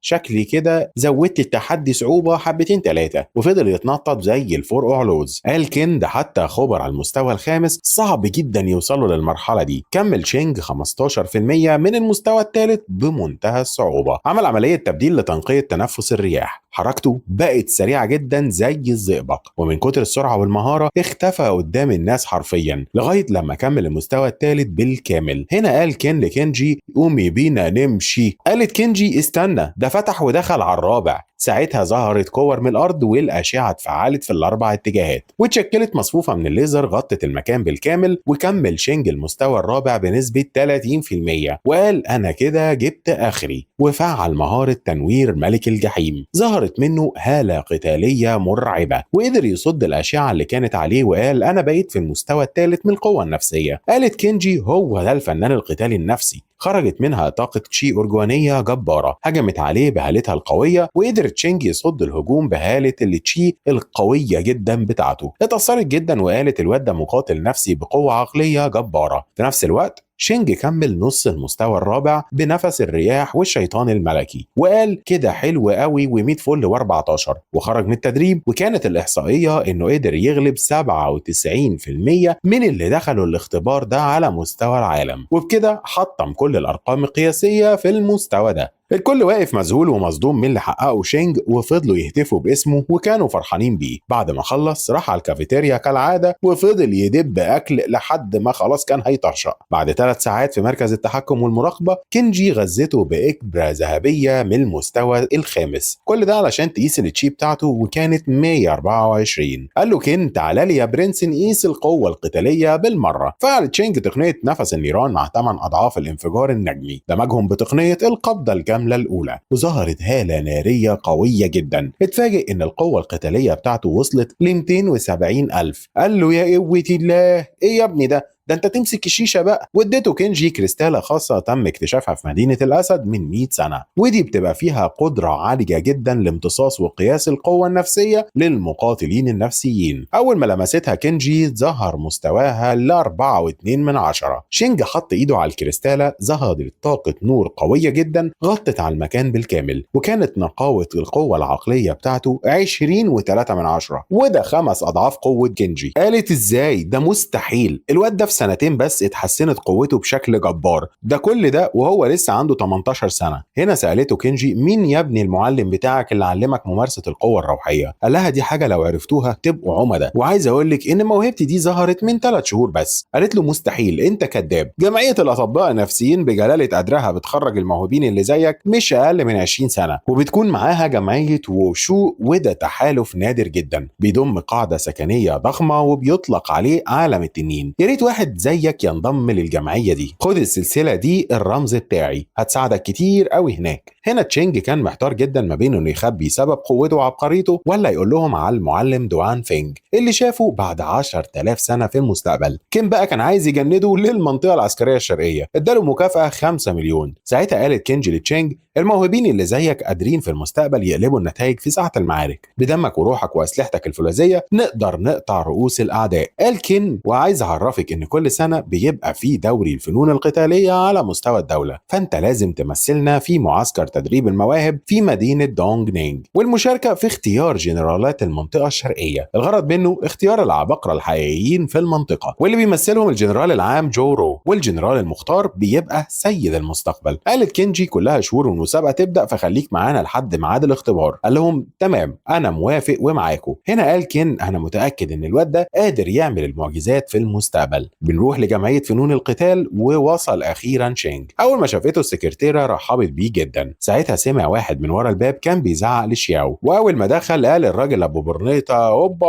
شكلي كده زودت التحدي صعوبة حبتين 3، وفضل يتنطط زي الفرقع لوز. قال كين ده حتى خبر على المستوى الخامس صعب جدا يوصلوا للمرحلة دي. كمل شينج 15% من المستوى الثالث بمنتهى الصعوبة. عمل عملية تبديل لتنقية تنفس الرياح. حركته بقت سريعة جدا زي الزئبق، ومن كتر السرعة والمهارة اختفى قدام الناس حرفيا لغاية لما كمل المستوى الثالث بالكامل. هنا قال كين لكنجي قومي بينا نمشي. قالت كنجي استنى، ده فتح ودخل على الرابع. ساعتها ظهرت كور من الارض والاشعه اتفعلت في الاربع اتجاهات واتشكلت مصفوفه من الليزر غطت المكان بالكامل. وكمل شينج المستوى الرابع بنسبه 30% وقال انا كده جبت اخري، وفعل مهاره تنوير ملك الجحيم. ظهرت منه هاله قتاليه مرعبه وقدر يصد الاشعه اللي كانت عليه، وقال انا بقيت في المستوى الثالث من القوه النفسيه. قالت كينجي هو ده الفنان القتالي النفسي. خرجت منها طاقة تشي أرجوانية جبارة هجمت عليه بهالتها القوية، وقدر تشينج يصد الهجوم بهالة اللي تشي القوية جدا بتاعته. اتأثرت جدا وقالت الواد ده مقاتل نفسي بقوة عقلية جبارة. في نفس الوقت شينج كمل نص المستوى الرابع بنفس الرياح والشيطان الملكي، وقال كده حلو قوي و100 فل و14، وخرج من التدريب. وكانت الإحصائية إنه قدر يغلب 97% من اللي دخلوا الاختبار ده على مستوى العالم، وبكده حطم كل الأرقام القياسية في المستوى ده. الكل واقف مذهول ومصدوم من اللي حققه شينج، وفضلوا يهتفوا باسمه وكانوا فرحانين بيه. بعد ما خلص راح على الكافيتيريا كالعادة وفضل يدب أكل لحد ما خلاص كان هيطرشق. بعد 3 ساعات في مركز التحكم والمراقبة كينجي غذته بإكبرة ذهبية من المستوى الخامس، كل ده علشان تقيس التشي بتاعته وكانت 124. قال له كين تعالى لي يا برنس نقيس القوة القتالية بالمرة. فعل تشينج تقنية نفس النيران مع 8 أضعاف الانفجار النجمي، دمجهم بتقنية القبضة الكاملة الأولى، وظهرت هالة نارية قوية جدا. اتفاجئ إن القوة القتالية بتاعته وصلت ل 270,000. قال له يا قوة الله إيه يا ابني ده انت تمسك الشيشه بقى. واديته كينجي كريستاله خاصه تم اكتشافها في مدينه الاسد من 100 سنه، ودي بتبقى فيها قدره عاليه جدا لامتصاص وقياس القوه النفسيه للمقاتلين النفسيين. اول ما لمستها كينجي ظهر مستواها ل 4.2. شينج حط ايده على الكريستاله ظهرت طاقه نور قويه جدا غطت على المكان بالكامل، وكانت نقاوه القوه العقليه بتاعته 20.3، وده 5 اضعاف قوه كينجي. قالت ازاي ده مستحيل، الواد ده في سنتين بس اتحسنت قوته بشكل جبار، ده كل ده وهو لسه عنده 18 سنة. هنا سألته كينجي مين يا ابني المعلم بتاعك اللي علمك ممارسة القوة الروحية؟ قال لها دي حاجة لو عرفتوها تبقوا عمدة، وعايز اقول لك ان موهبتي دي ظهرت من 3 شهور بس. قالت له مستحيل انت كذاب، جمعية الأطباء النفسيين بجلالة قدرها بتخرج الموهوبين اللي زيك مش أقل من 20 سنة، وبتكون معاها جمعية ووشو، وده تحالف نادر جدا بيضم قاعدة سكنية ضخمة وبيطلق عليه عالم التنين. يا ريت واحد زيك ينضم للجمعية دي، خد السلسلة دي الرمز بتاعي هتساعدك كتير قوي هناك. هنا تشينج كان محتار جدا ما بين انه يخبي سبب قوته وعبقريته ولا يقول لهم على المعلم دوان فينج اللي شافه بعد 10,000 سنة في المستقبل. كين بقى كان عايز يجنده للمنطقة العسكرية الشرقية، اداله مكافأة 5 مليون. ساعتها قالت كينجي لتشينج الموهوبين اللي زيك قادرين في المستقبل يقلبوا النتائج في ساعة المعارك، بدمك وروحك وأسلحتك الفولاذية نقدر نقطع رؤوس الأعداء. قال كين وعايز أعرفك إن كل سنة بيبقى في دوري الفنون القتالية على مستوى الدولة، فأنت لازم تمثلنا في معسكر تدريب المواهب في مدينة دونج نينج، والمشاركة في اختيار جنرالات المنطقة الشرقية. الغرض منه اختيار العباقرة الحقيقيين في المنطقة، واللي بيمثلهم الجنرال العام جورو، والجنرال المختار بيبقى سيد المستقبل. قالت كينجي كلها شهور والمسابقة تبدأ فخليك معانا لحد ميعاد الاختبار. قال لهم تمام أنا موافق ومعاكم. هنا قال كين أنا متأكد إن الواد ده قادر يعمل المعجزات في المستقبل. بنروح لجمعية فنون القتال ووصل أخيرا شينج. أول ما شافته السكرتيرة رحبت بيه جدا. ساعتها سمع واحد من ورا الباب كان بيزعق لشياو، وأول ما دخل قال الراجل أبو برنيطة هوبا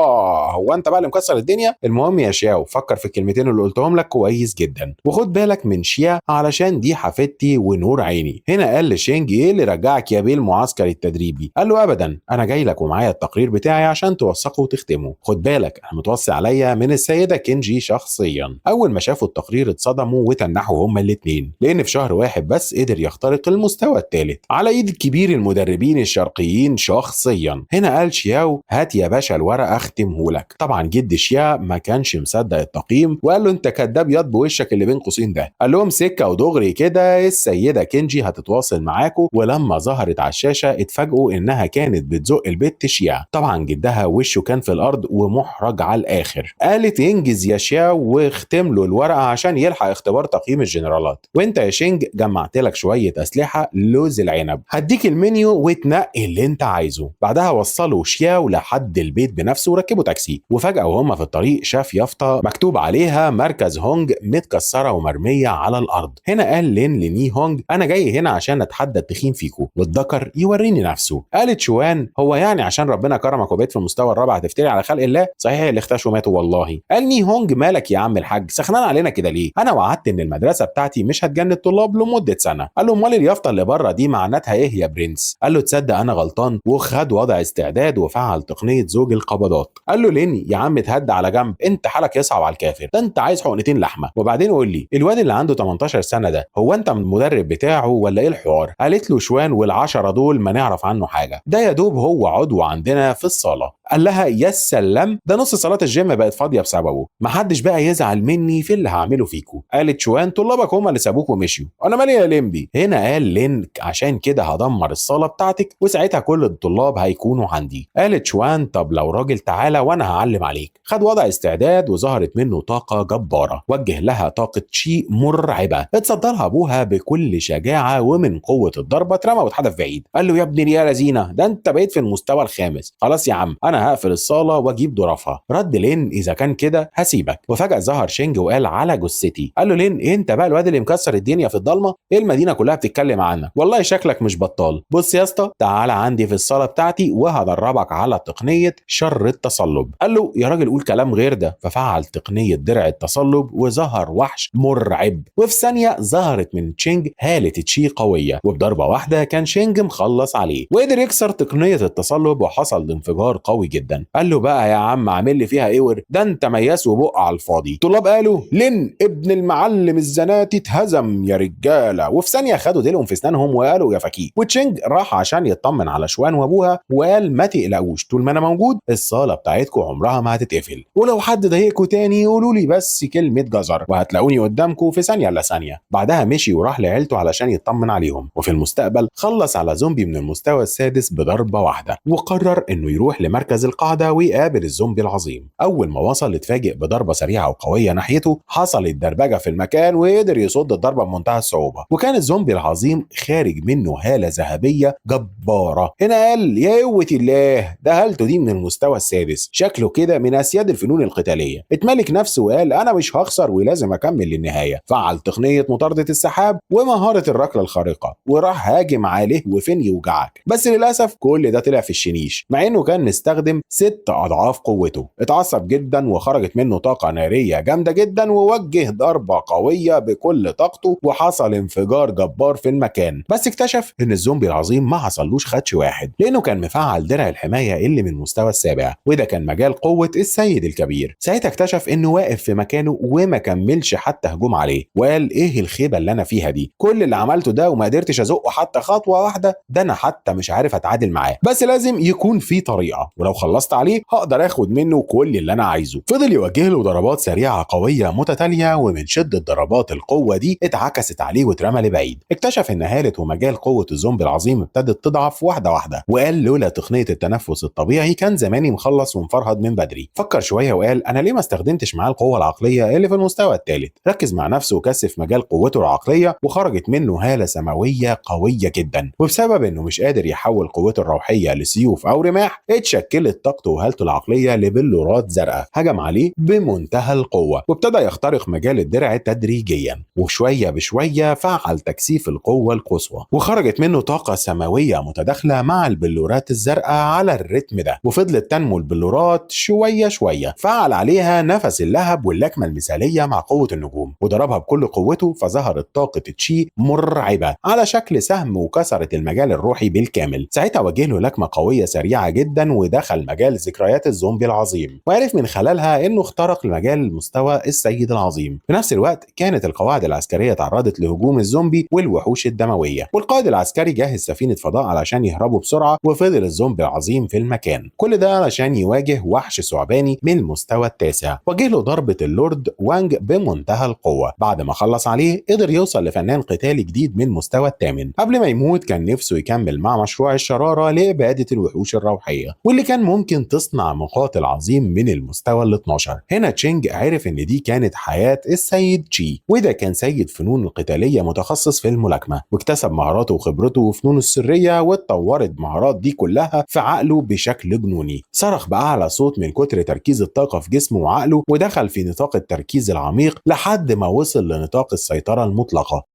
هو أنت بقى اللي مكسر الدنيا؟ المهم يا شياو فكر في الكلمتين اللي قلتهم لك كويس جدا، وخد بالك من شيا علشان دي حفيدتي ونور عيني. هنا قال لشينج ايه اللي رجعك يا بيه المعسكر التدريبي؟ قال له ابدا انا جاي لك ومعايا التقرير بتاعي عشان توثقه وتختمه. خد بالك انا متوصي عليا من السيده كينجي شخصيا. اول ما شافوا التقرير اتصدموا وتنحوا هما الاثنين، لان في شهر واحد بس قدر يخترق المستوى الثالث على ايد كبير المدربين الشرقيين شخصيا. هنا قال شياو هات يا باشا الورق اختمهولك. طبعا جد شيا ما كانش مصدق التقييم وقال له انت كداب ياض بوشك اللي بين قوسين ده. قال لهم سكه ودغري كده السيده كينجي هتتواصل معاكم. ولما ظهرت على الشاشه اتفاجئوا انها كانت بتزق البت شيا. طبعا جدها وشه كان في الارض ومحرج على الاخر. قالت انجز يا شيا واختم له الورقه عشان يلحق اختبار تقييم الجنرالات، وانت يا شينج جمعت لك شويه اسلحه لوز عنب، هديك المنيو وتنقي اللي انت عايزه. بعدها وصلوا شياو لحد البيت بنفسه وركبوا تاكسي، وفجأة وهم في الطريق شاف يافطة مكتوب عليها مركز هونج متكسرة ومرمية على الأرض. هنا قال لين لني هونج أنا جاي هنا عشان أتحدى التخين فيكو والذكر يوريني نفسه. قالت شوان هو يعني عشان ربنا كرمك وبقيت في المستوى الرابع هتفتري على خلق الله؟ صحيح اللي اختشوا ماتوا والله. قال ني هونج مالك يا عم الحاج سخنان علينا كده ليه؟ أنا وعدت إن المدرسة بتاعتي مش هتجند الطلاب لمدة سنة. قال له أمال اليافطة اللي بره دي معناتها إيه يا برنس؟ قال له تصدق أنا غلطان، وخد وضع استعداد وفعل تقنية زوج القبضات. قال له لين يا عم اتهدى على جنب، انت حالك يصعب على الكافر، ده انت عايز حقنتين لحمه. وبعدين قول لي الواد اللي عنده 18 سنه ده هو انت المدرب بتاعه ولا ايه الحوار؟ قالت له شوان والعشرة دول ما نعرف عنه حاجه، ده يا دوب هو عضو عندنا في الصاله. قال لها يا سلام، ده نص صلاه الجيم بقت فاضيه بسببه، محدش بقى يزعل مني في اللي هعمله فيكو. قالت شوان طلابك هم اللي سابوك ومشيوا، انا مالي يا لمبي. هنا قال لين عشان كده هدمر الصاله بتاعتك وساعتها كل الطلاب هيكونوا عندي. قالت شوان طب لو راجل تعالى وانا هعلم عليك. خد وضع استعداد وظهرت منه طاقه جباره، وجه لها طاقه شيء مرعبه، اتصدرها ابوها بكل شجاعه ومن قوه الضربه اترمى واتحدف بعيد. قال له يا ابن يا لذينه ده انت بقيت في المستوى الخامس، خلاص يا عم انا هقفل الصاله واجيب ظرافها. رد لين اذا كان كده هسيبك. وفجاه ظهر شينج وقال على جثتي. قال له لين انت بقى الواد اللي مكسر الدنيا في الضلمه؟ ايه المدينه كلها بتتكلم عنك، والله شكلك مش بطال. بص يا اسطى تعالى عندي في الصاله بتاعتي وهدربك على تقنيه شر التصلب. قال له يا راجل قول كلام غير ده. ففعل تقنيه درع التصلب وظهر وحش مرعب، وفي ثانيه ظهرت من تشينج هاله تشي قويه، وبضربه واحده كان شينج مخلص عليه وقدر يكسر تقنيه التصلب وحصل انفجار قوي جدا. قال له بقى يا عم عامل لي فيها ايه ده انت مياس وبق على الفاضي. طلاب قالوا لين ابن المعلم الزناتي اتهزم يا رجاله، وفي ثانيه خدوا ديلهم في اسنانهم وقالوا يا فكيك. وتشينج راح عشان يطمن على شوان وابوها وقال ما تقلقوش طول ما انا موجود الصاله بتاعتكم عمرها ما هتتقفل، ولو حد ضايقكم تاني قولوا لي بس كلمه جزر وهتلاقوني قدامكم في ثانيه الا ثانيه. بعدها مشي وراح لعيلته علشان يطمن عليهم، وفي المستقبل خلص على زومبي من المستوى السادس بضربه واحده، وقرر انه يروح لمركز القاعده ويقابل الزومبي العظيم. اول ما وصل اتفاجئ بضربه سريعه وقويه ناحيته، حصلت دربجه في المكان وقدر يصد الضربه بمنتهى الصعوبه، وكان الزومبي العظيم خارج منه هاله ذهبيه جباره. هنا قال يا قوه الله ده هالته دي من المستوى السادس، شكله كده من اسياد الفنون القتاليه. اتملك نفسه وقال انا مش هخسر ولازم اكمل للنهايه. فعل تقنيه مطارده السحاب ومهاره الركله الخارقه وراح هاجم عليه وفين يوجعك، بس للاسف كل ده طلع في الشنيش مع انه كان مستخدم 6 اضعاف قوته. اتعصب جدا وخرجت منه طاقه ناريه جامده جدا ووجه ضربه قويه بكل طاقته وحصل انفجار جبار في المكان. بس اكتشف ان الزومبي العظيم ما حصلوش خدش واحد لانه كان مفعل درع الحمايه اللي من المستوى السابع، وده كان مجال قوه السيد الكبير. ساعتها اكتشف انه واقف في مكانه وما كملش حتى هجوم عليه، وقال ايه الخيبه اللي انا فيها دي، كل اللي عملته ده وما قدرتش ازقه حتى خطوه واحده، ده انا حتى مش عارف اتعادل معاه، بس لازم يكون في طريقه ولو خلصت عليه هقدر اخد منه كل اللي انا عايزه. فضل يوجه له ضربات سريعه قويه متتاليه، ومن شده ضربات القوه دي اتعكست عليه واترمى لبعيد. اكتشف ان هاله ومجال قوه الزومبي العظيم ابتدت تضعف واحده واحده، وقال لولا تقنيه التنفس الطبيعي كان زماني مخلص ومفرهد من بدري. فكر شويه وقال انا ليه ما استخدمتش معاه القوه العقليه اللي في المستوى الثالث. ركز مع نفسه وكثف مجال قوته العقليه وخرجت منه هاله سماويه قويه جدا، وبسبب انه مش قادر يحول قوته الروحيه لسيوف او رماح اتشكلت طاقته وهالته العقليه لبلورات زرقاء هجم عليه بمنتهى القوه، وابتدى يخترق مجال الدرع تدريجيا، وشويه بشويه فعل تكثيف القوه القصوى وخرجت منه طاقه سماويه متداخله مع البلورات الزرقاء على الريتم ده، وفضلت تنمو البلورات شويه شويه. فعل عليها نفس اللهب واللكمه المثاليه مع قوه النجوم وضربها بكل قوته، فظهرت طاقه تشي مرعبه على شكل سهم وكسرت المجال الروحي بالكامل. ساعتها وجه له لكمه قويه سريعه جدا ودخل مجال ذكريات الزومبي العظيم، وعرف من خلالها انه اخترق المجال مستوى السيد العظيم. في نفس الوقت كانت القواعد العسكريه تعرضت لهجوم الزومبي والوحوش الدمويه، والقائد العسكري جهز سفينه فضاء علشان يهربوا بسرعه، وفضل الزومبي العظيم في المكان. كل ده علشان يواجه وحش ثعباني من المستوى التاسع. وجه له ضربه اللورد وانج بمنتهى القوه، بعد ما خلص عليه قدر يوصل لفنان قتالي جديد من المستوى الثامن. قبل ما يموت كان نفسه يكمل مع مشروع الشراره لاباده الوحوش الروحيه واللي كان ممكن تصنع مقاتل عظيم من المستوى ال 12. هنا تشينج عرف ان دي كانت حياه السيد تشي، وده كان سيد فنون القتاليه متخصص في الملاكمه، واكتسب مهارات مهاراته وخبرته وفنونه السرية، واتطورت المهارات دي كلها في عقله بشكل جنوني. صرخ بأعلى صوت من كتر تركيز الطاقة في جسمه وعقله، ودخل في نطاق التركيز العميق لحد ما وصل لنطاق السيطرة المطلقة.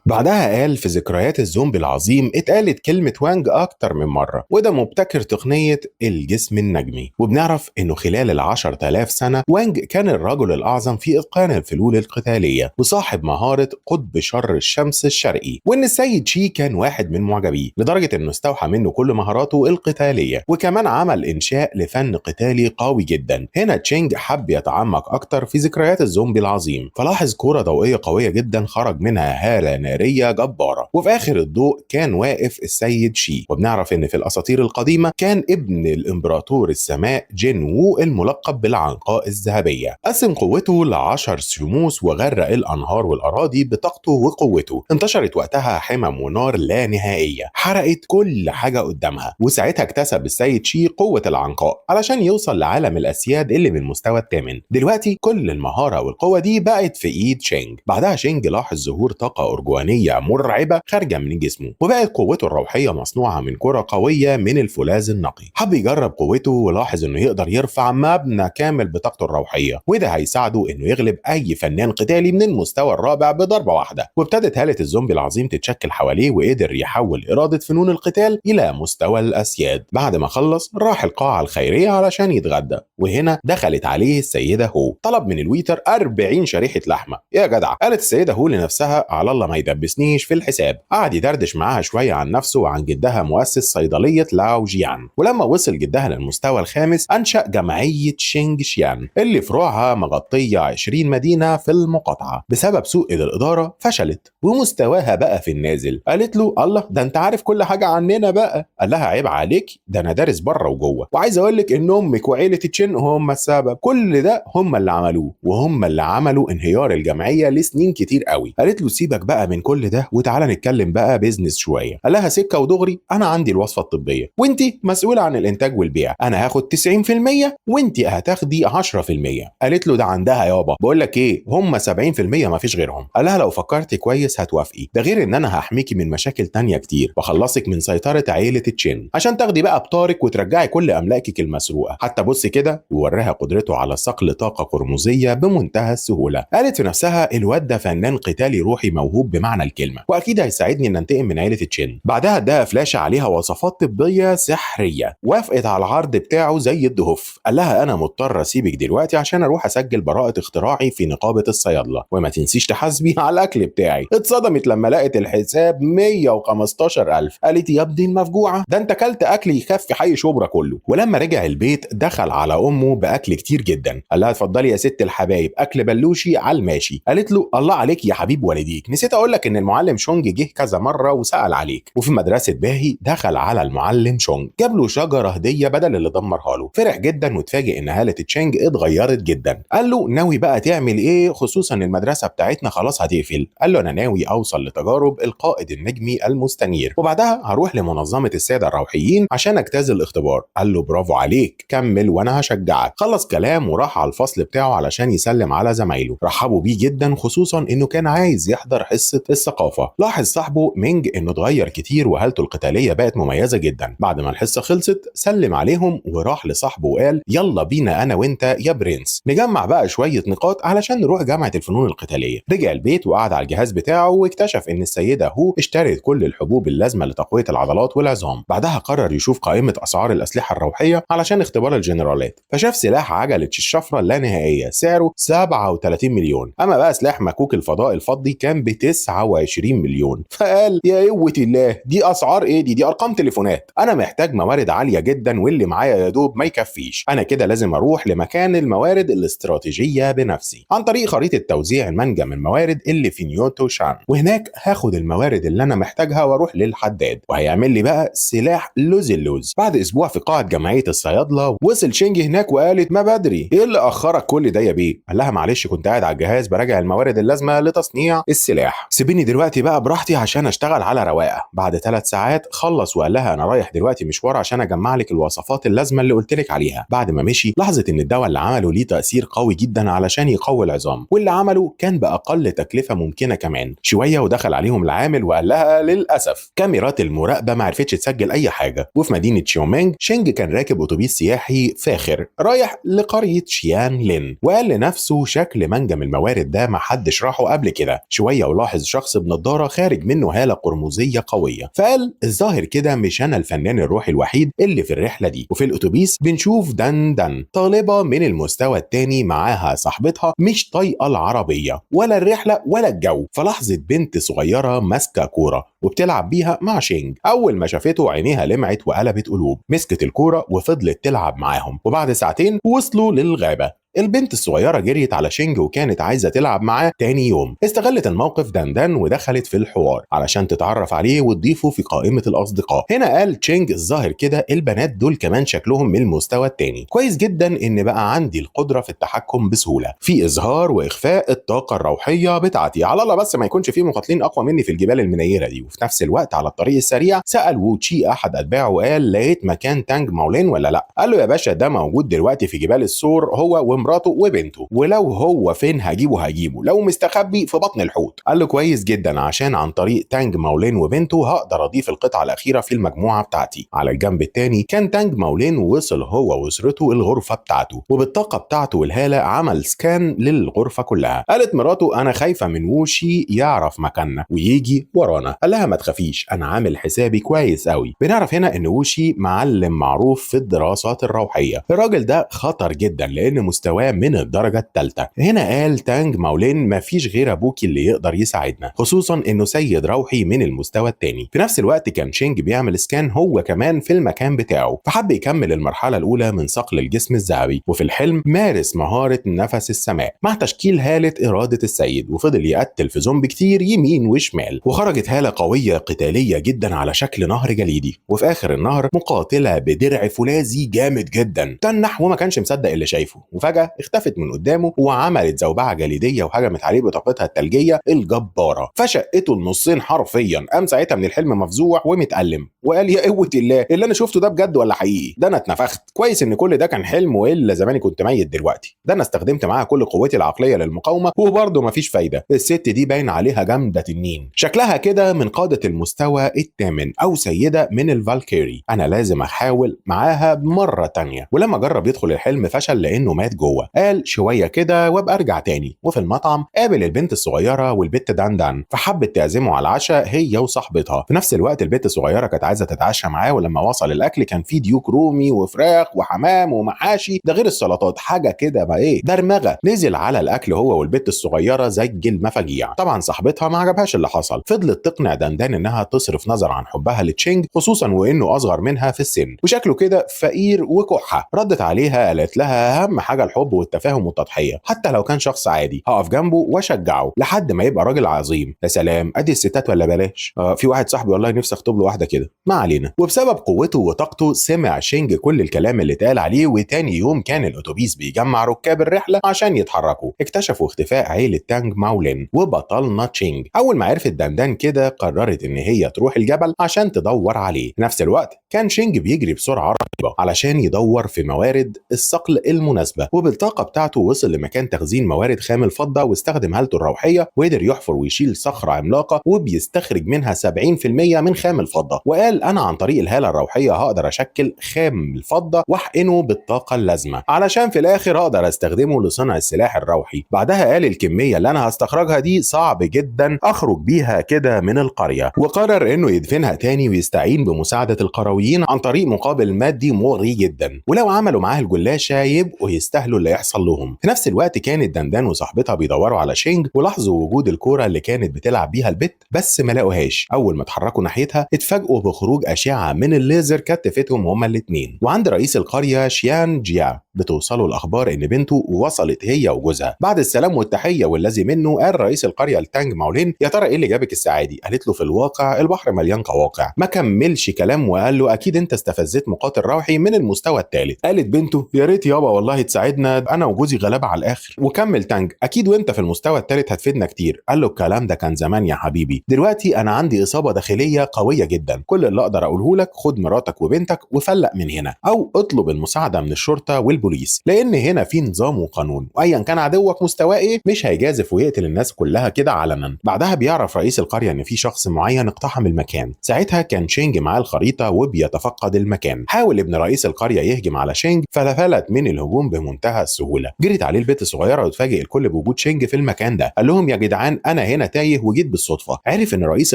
بعدها قال في ذكريات الزومبي العظيم اتقالت كلمة وانج أكتر من مرة، وده مبتكر تقنية الجسم النجمي. وبنعرف إنه خلال 10,000 سنة وانج كان الرجل الأعظم في إتقان الفنون القتالية وصاحب مهارة قطب شر الشمس الشرقي، وإن السيد شي كان واحد من معجبيه لدرجة إنه استوحى منه كل مهاراته القتالية، وكمان عمل إنشاء لفن قتالي قوي جدا. هنا تشينج حب يتعمق أكتر في ذكريات الزومبي العظيم، فلاحظ كرة ضوئية قوية جدا خرج منها هالة نارية جبارة، وفي آخر الضوء كان واقف السيد شي. وبنعرف إن في الأساطير القديمة كان ابن الإمبراطور السماء جين وو الملقب بالعنقاء الذهبية، قسم قوته ل10 شموس وغرق الأنهار والأراضي بطاقته وقوته. انتشرت وقتها حمم ونار لا نهائية حرقت كل حاجة قدامها، وساعتها اكتسب السيد شي قوة العنقاء علشان يوصل لعالم الأسياد اللي من المستوى الثامن. دلوقتي كل المهارة والقوة دي بقت في إيد شينج. بعدها شينج لاحظ ظهور طاقة أرجوانية مرعبة خارجة من جسمه، وبقت قوته الروحية مصنوعة من كرة قوية من الفولاذ النقي. حب يجرب قوته ولاحظ انه يقدر يرفع مبنى كامل بطاقته الروحية، وده هيساعده انه يغلب اي فنان قتالي من المستوى الرابع بضربة واحدة. وابتدت هالة الزومبي العظيم تتشكل حواليه، وقدر يحول إرادة فنون القتال إلى مستوى الأسياد. بعد ما خلص راح القاعة الخيرية علشان يتغدى، وهنا دخلت عليه السيدة هو. طلب من الويتر 40 شريحة لحمة. يا جدع، قالت السيدة هو لنفسها على الله ما يدبسنيش في الحساب. قعد يدردش معاها شوية عن نفسه وعن جدها مؤسس صيدلية لاو جيان. ولما وصل جدها للمستوى الخامس أنشأ جمعية شينج شيان اللي فروعها مغطية 20 مدينة في المقاطعة. بسبب سوء الإدارة فشلت ومستواها بقى في النازل. قالت له الله، ده انت عارف كل حاجة عننا بقى. قال لها عيب عليك، ده انا دارس بره وجوه، وعايز اقول لك ان امك وعيلة تشين هم السبب. كل ده هم اللي عملوه، وهم اللي عملوا انهيار الجمعية لسنين كتير قوي. قالت له سيبك بقى من كل ده وتعالى نتكلم بقى بيزنس شويه. قال لها سكه ودغري، انا عندي الوصفه الطبيه وانت مسؤوله عن الانتاج والبيع. انا هاخد 90% وانت هتاخدي 10%. قالت له ده عندها يابا، بقول لك ايه، هم 70% ما فيش غيرهم. قال لها لو فكرتي كويس هتوافقي، ده غير ان انا هحميكي من مشاكل تانية كتير واخلصك من سيطره عيله تشين عشان تاخدي بقى بطارك وترجعي كل املاكك المسروقه. حتى بص كده، ووراها قدرته على صقل طاقه قرمزيه بمنتهى السهوله. قالت في نفسها الواد ده فنان قتالي روحي موهوب بمعنى الكلمه، واكيد هيساعدني ان انتقم من عيله تشين. بعدها اداها فلاشه عليها وصفات طبيه سحريه. وافقت على العرض بتاعه زي الدهف. قال لها انا مضطر اسيبك دلوقتي عشان اروح اسجل براءه اختراعي في نقابه الصيادله، وما تنسيش تحاسبي على الاكل بتاعي. اتصدمت لما لقت الحساب 115,000. قالت يا ابني المفجوعه، ده انت كلت اكل يكفي حي شبرا كله. ولما رجع البيت دخل على امه باكل كتير جدا. قال لها اتفضلي يا ست الحبايب، اكل بلوشي على الماشي. قالت له الله عليك يا حبيب والديك، نسيت اقول لك ان المعلم شونج جه كذا مره وسال عليك. وفي مدرسه باهي دخل على المعلم شونج، جاب له شجره هديه بدل اللي دمرها له. فرح جدا واتفاجئ ان هاله تشينج اتغيرت جدا. قال له ناوي بقى تعمل ايه، خصوصا المدرسه بتاعتنا خلاص هتقفل. قال له انا ناوي اوصل لتجارب القائد النجمي المستنير، وبعدها هروح لمنظمه الساده الروحيين عشان اجتاز الاختبار. قال له برافو عليك، كمل وانا هشجعك. خلص كلام وراح على الفصل بتاعه علشان يسلم على زمايله. رحبوا بيه جدا، خصوصا انه كان عايز يحضر حصه الثقافه. لاحظ صاحبه مينج انه اتغير كتير وهالته القتاليه بقت مميزه جدا. بعد ما الحصه خلصت سلم عليهم وراح لصاحبه وقال يلا بينا انا وانت يا برنس نجمع بقى شويه نقاط علشان نروح جامعه الفنون القتاليه. رجع البيت وقعد على الجهاز بتاعه واكتشف ان السيده هو اشترت كل الحبوب اللازمه لتقويه العضلات والعظام. بعدها قرر يشوف قائمه اسعار الاسلحه الروحيه علشان اختبار الجنرالات، فشاف سلاح عجله الشفره اللانهائيه سعره 37 مليون. اما بقى سلاح مكوك الفضاء الفضي كان ب 29 مليون. فقال يا قوه الله، دي اسعار ايه دي ارقام تليفونات. انا محتاج موارد عاليه جدا واللي معايا يا دوب ما يكفيش. انا كده لازم اروح لمكان الموارد الاستراتيجيه بنفسي عن طريق خريطه توزيع المنجم الموارد اللي في نيوتو شان، وهناك هاخد الموارد اللي انا محتاجها واروح للحداد وهيعمل لي بقى سلاح لوز اللوز. بعد اسبوع في قاعه جمعيه الصيادله وصل شينج هناك وقالت ما بدري، ايه اللي اخرك كل ده يا بيه؟ قال لها معلش كنت قاعد على الجهاز براجع الموارد اللازمه لتصنيع السلاح. سيبيني دلوقتي بقى براحتي عشان اشتغل على رواقه. بعد 3 ساعات خلص وقال لها انا رايح دلوقتي مشوار عشان اجمع لك الوصفات اللازمه اللي قلت لك عليها. بعد ما مشي لاحظت ان الدواء اللي عمله ليه تاثير قوي جدا علشان يقوي العظام، واللي عمله كان باقل تكلفه ممكنه كمان. شويه ودخل عليهم العامل وقال لها للاسف كاميرات المراقبه ما عرفتش تسجل اي حاجه. وفي مدينه شيومينج شينج كان راكب اتوبيس سياحي فاخر رايح لقريه شيان لين، وقال لنفسه شكل منجم الموارد ده ما حدش راحه قبل كده. شويه ولاحظ شخص بنضاره خارج منه هاله قرمزيه قويه، فقال الظاهر كده مش انا الفنان الروحي الوحيد اللي في الرحله دي. وفي الاتوبيس بنشوف دان طالبه من المستوى الثاني معاها صاحبتها مش طايقه العربيه ولا الرحله ولا الجو، فلاحظت بنت صغيره ماسكه كوره وبتلعب بيها مع شينج. اول ما شافته عينيها لمعت وقلبت قلوب، مسكت الكوره وفضلت تلعب معاهم، وبعد ساعتين وصلوا للغابه. البنت الصغيرة جريت على شينج وكانت عايزة تلعب معاه تاني يوم. استغلت الموقف دان ودخلت في الحوار علشان تتعرف عليه وتضيفه في قائمة الأصدقاء. هنا قال تشينج الظاهر كده البنات دول كمان شكلهم من المستوى التاني. كويس جدا إن بقى عندي القدرة في التحكم بسهولة في إظهار وإخفاء الطاقة الروحية بتاعتي. على الله بس ما يكونش في مقاتلين أقوى مني في الجبال المنيرة دي. وفي نفس الوقت على الطريق السريع سأل وو تشي أحد أتباعه وقال لقيت مكان تانج ماولين ولا لأ؟ قال له يا باشا ده موجود دلوقتي في جبال السور هو ومراته وبنته، ولو هو فين هجيبه لو مستخبي في بطن الحوت. قال له كويس جدا عشان عن طريق تانج ماولين وبنته هقدر اضيف القطعه الاخيره في المجموعه بتاعتي. على الجنب الثاني كان تانج ماولين وصل هو واسرته الغرفه بتاعته، وبالطاقه بتاعته والهاله عمل سكان للغرفه كلها. قالت مراته انا خايفه من ووشي يعرف مكاننا ويجي ورانا. قال لها ما تخافيش انا عامل حسابي كويس قوي. بنعرف هنا ان ووشي معلم معروف في الدراسات الروحيه. الراجل ده خطر جدا لان مستواه من الدرجة الثالثة. هنا قال تانج ماولين مفيش غير ابوكي اللي يقدر يساعدنا، خصوصا انه سيد روحي من المستوى الثاني. في نفس الوقت كان شينج بيعمل سكان هو كمان في المكان بتاعه، فحب يكمل المرحلة الاولى من صقل الجسم الذهبي. وفي الحلم مارس مهارة نفس السماء مع تشكيل هالة إرادة السيد، وفضل يقتل في زومبي كتير يمين وشمال. وخرجت هالة قوية قتالية جدا على شكل نهر جليدي، وفي اخر النهر مقاتلة بدرع فولاذي جامد جدا تنح وما كانش مصدق اللي شايفه، وفجأة اختفت من قدامه وعملت زوبعه جليديه وهجمت عليه بطاقتها الثلجيه الجباره فشقته النصين حرفيا. قام ساعتها من الحلم مفزوع ومتألم وقال يا قوه الله اللي انا شفته ده بجد ولا حقيقي؟ ده انا اتنفخت. كويس ان كل ده كان حلم والا زماني كنت ميت دلوقتي. ده انا استخدمت معاها كل قوتي العقليه للمقاومه وبرضه مفيش فايده. الست دي باين عليها جامده تنين، شكلها كده من قاده المستوى الثامن او سيده من الفالكيري. انا لازم احاول معاها مره تانية. ولما جرب يدخل الحلم فشل لانه مات جوه. قال شويه كده وابقى ارجع تاني. وفي المطعم قابل البنت الصغيره والبت دان فحبت تعزمه على العشاء هي وصاحبتها. في نفس الوقت البت الصغيره كانت عايزه تتعشى معاه، ولما وصل الاكل كان فيه ديوك رومي وفراخ وحمام ومحاشي، ده غير السلطات حاجه كده ما ايه درمغه. نزل على الاكل هو والبت الصغيره زي المفاجيع. طبعا صاحبتها ما عجبهاش اللي حصل، فضلت تقنع دان انها تصرف نظر عن حبها لتشينج خصوصا وانه اصغر منها في السن وشكله كده فقير وكحه. ردت عليها قالت لها اهم حاجه الحب والتفاهم والتضحيه، حتى لو كان شخص عادي هقف جنبه واشجعه لحد ما يبقى راجل عظيم. يا سلام ادي الستات ولا بلاش. في واحد صاحبي والله نفسي اخطب له واحده كده. ما علينا. وبسبب قوته وطاقته سمع شينج كل الكلام اللي اتقال عليه. وتاني يوم كان الاتوبيس بيجمع ركاب الرحله عشان يتحركوا. اكتشفوا اختفاء عيله تانج ماولين وبطلنا تشينج. اول ما عرفت دان كده قررت ان هي تروح الجبل عشان تدور عليه. في نفس الوقت كان شينج بيجري بسرعه رهيبه علشان يدور في موارد الصقل المناسبه، وبالطاقه بتاعته وصل لمكان تخزين موارد خام الفضه واستخدم هالته الروحيه وقدر يحفر ويشيل صخره عملاقه وبيستخرج منها 70% من خام الفضه. وقال انا عن طريق الهاله الروحيه هقدر اشكل خام الفضه واحقنه بالطاقه اللازمه علشان في الاخر اقدر استخدمه لصنع السلاح الروحي. بعدها قال الكميه اللي انا هستخرجها دي صعب جدا اخرج بيها كده من القريه، وقرر انه يدفنها تاني ويستعين بمساعده القرويين عن طريق مقابل مادي مغري جدا، ولو عملوا معاه الجلاشه يبقوا يستاهلوا اللي يحصل لهم. في نفس الوقت كانت دان وصاحبتها بيدوروا على شينج ولاحظوا وجود الكوره اللي كانت بتلعب بيها البت بس ما لقوهاش. اول ما اتحركوا ناحيتها اتفاجئوا بخروج اشعه من الليزر كتفتهم هما الاثنين. وعند رئيس القريه شيان جيا بتوصلوا الاخبار ان بنته وصلت هي وجوزها. بعد السلام والتحيه والذي منه قال رئيس القريه لتانج ماولين يا ترى ايه اللي جابك الساعه دي؟ قالت له في الواقع البحر مليان قواقع. ما كملش كلام وقال له اكيد انت استفزت مقاتل روحي من المستوى الثالث. قالت بنته يا ريت يابا والله تساعدنا بتاعتنا انا وجوزي غلابه على الاخر. وكمل تانج: اكيد وانت في المستوى الثالث هتفيدنا كتير. قال له: الكلام ده كان زمان يا حبيبي، دلوقتي انا عندي اصابه داخليه قويه جدا، كل اللي اقدر اقوله لك خد مراتك وبنتك وفلق من هنا، او اطلب المساعده من الشرطه والبوليس، لان هنا في نظام وقانون، وايا كان عدوك مستواه ايه مش هيجازف ويقتل الناس كلها كده علنا. بعدها بيعرف رئيس القريه ان في شخص معين اقتحم المكان. ساعتها كان شينج معاه الخريطه وبيتفقد المكان. حاول ابن رئيس القريه يهجم على شينج فلفلت من الهجوم بمنتهى السهوله. جريت عليه البنت الصغيره وتفاجئ الكل بوجود شينج في المكان ده. قال لهم: يا جدعان انا هنا تايه وجيت بالصدفه. عرف ان رئيس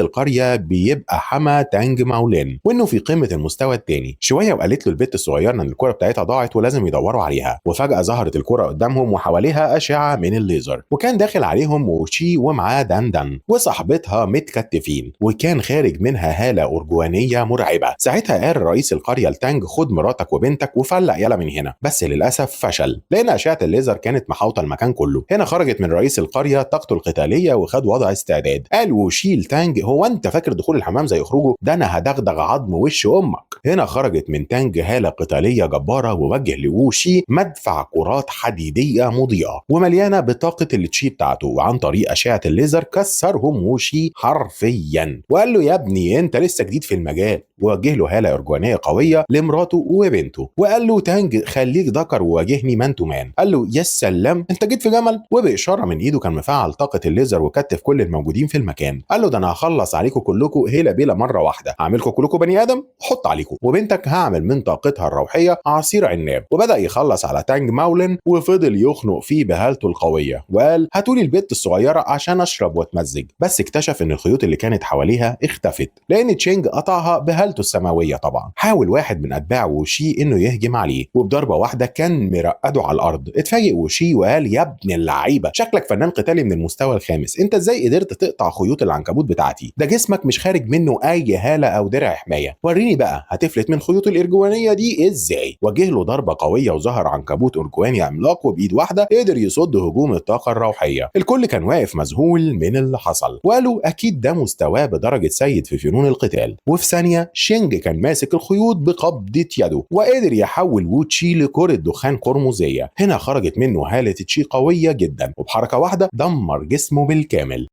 القريه بيبقى حما تانج ماولين وانه في قمه المستوى الثاني. شويه وقالت له البنت الصغيره ان الكره بتاعتها ضاعت ولازم يدوروا عليها. وفجاه ظهرت الكره قدامهم وحواليها اشعه من الليزر، وكان داخل عليهم ووشي ومعاه دان وصاحبتها متكتفين، وكان خارج منها هاله ارجوانيه مرعبه. ساعتها قال رئيس القريه لتانج: خد مراتك وبنتك وفلق يلا من هنا. بس للاسف فشل لان اشعه الليزر كانت محاوطه المكان كله. هنا خرجت من رئيس القريه طاقته القتاليه وخد وضع استعداد. قال وشي لتانج: هو انت فاكر دخول الحمام زي خروجه؟ ده انا هدغدغ عظم وش امك. هنا خرجت من تانج هاله قتاليه جباره ووجه لوشي مدفع كرات حديديه مضيئه ومليانه بطاقه التشي بتاعته، وعن طريق اشعه الليزر كسرهم وشي حرفيا. وقال له: يا ابني انت لسه جديد في المجال. ووجه له هاله ارجوانيه قويه لمراته وبنته. وقال له: تانج خليك ذكر وواجهني مان تو مان. قال له: يا سلام انت جيت في جمل. وباشاره من ايده كان مفعل طاقه الليزر وكتف كل الموجودين في المكان. قال له: ده انا هخلص عليكم كلكم هيلا بيلا مره واحده، هعملكم كلكم بني ادم حط عليكم، وبنتك هعمل من طاقتها الروحيه عصير عناب. وبدا يخلص على تانج ماولن وفضل يخنق فيه بهالته القويه. وقال: هاتولي البت الصغيره عشان اشرب واتمزج. بس اكتشف ان الخيوط اللي كانت حواليها اختفت لان تشينج قطعها بهالته السماويه. طبعا حاول واحد من اتباع وشي انه يهجم عليه وبضربه واحده كان مرقده على الارض. اتفاجئ وشي وقال: يا ابن اللعيبه شكلك فنان قتالي من المستوى الخامس، انت ازاي قدرت تقطع خيوط العنكبوت بتاعتي؟ ده جسمك مش خارج منه اي هاله او درع حمايه، وريني بقى هتفلت من خيوط الارجوانيه دي ازاي. وجه له ضربه قويه وظهر عنكبوت ارجواني عملاق وبايد واحده قدر يصد هجوم الطاقه الروحيه. الكل كان واقف مذهول من اللي حصل وقالوا اكيد ده مستواه بدرجه سيد في فنون القتال. وفي ثانيه شينج كان ماسك الخيوط بقبضه يده وقدر يحول ووتشي لكره دخان قرمزيه. هنا خرجت منه هاله تشي قويه جدا وبحركه واحده دمر جسمه بالكامل.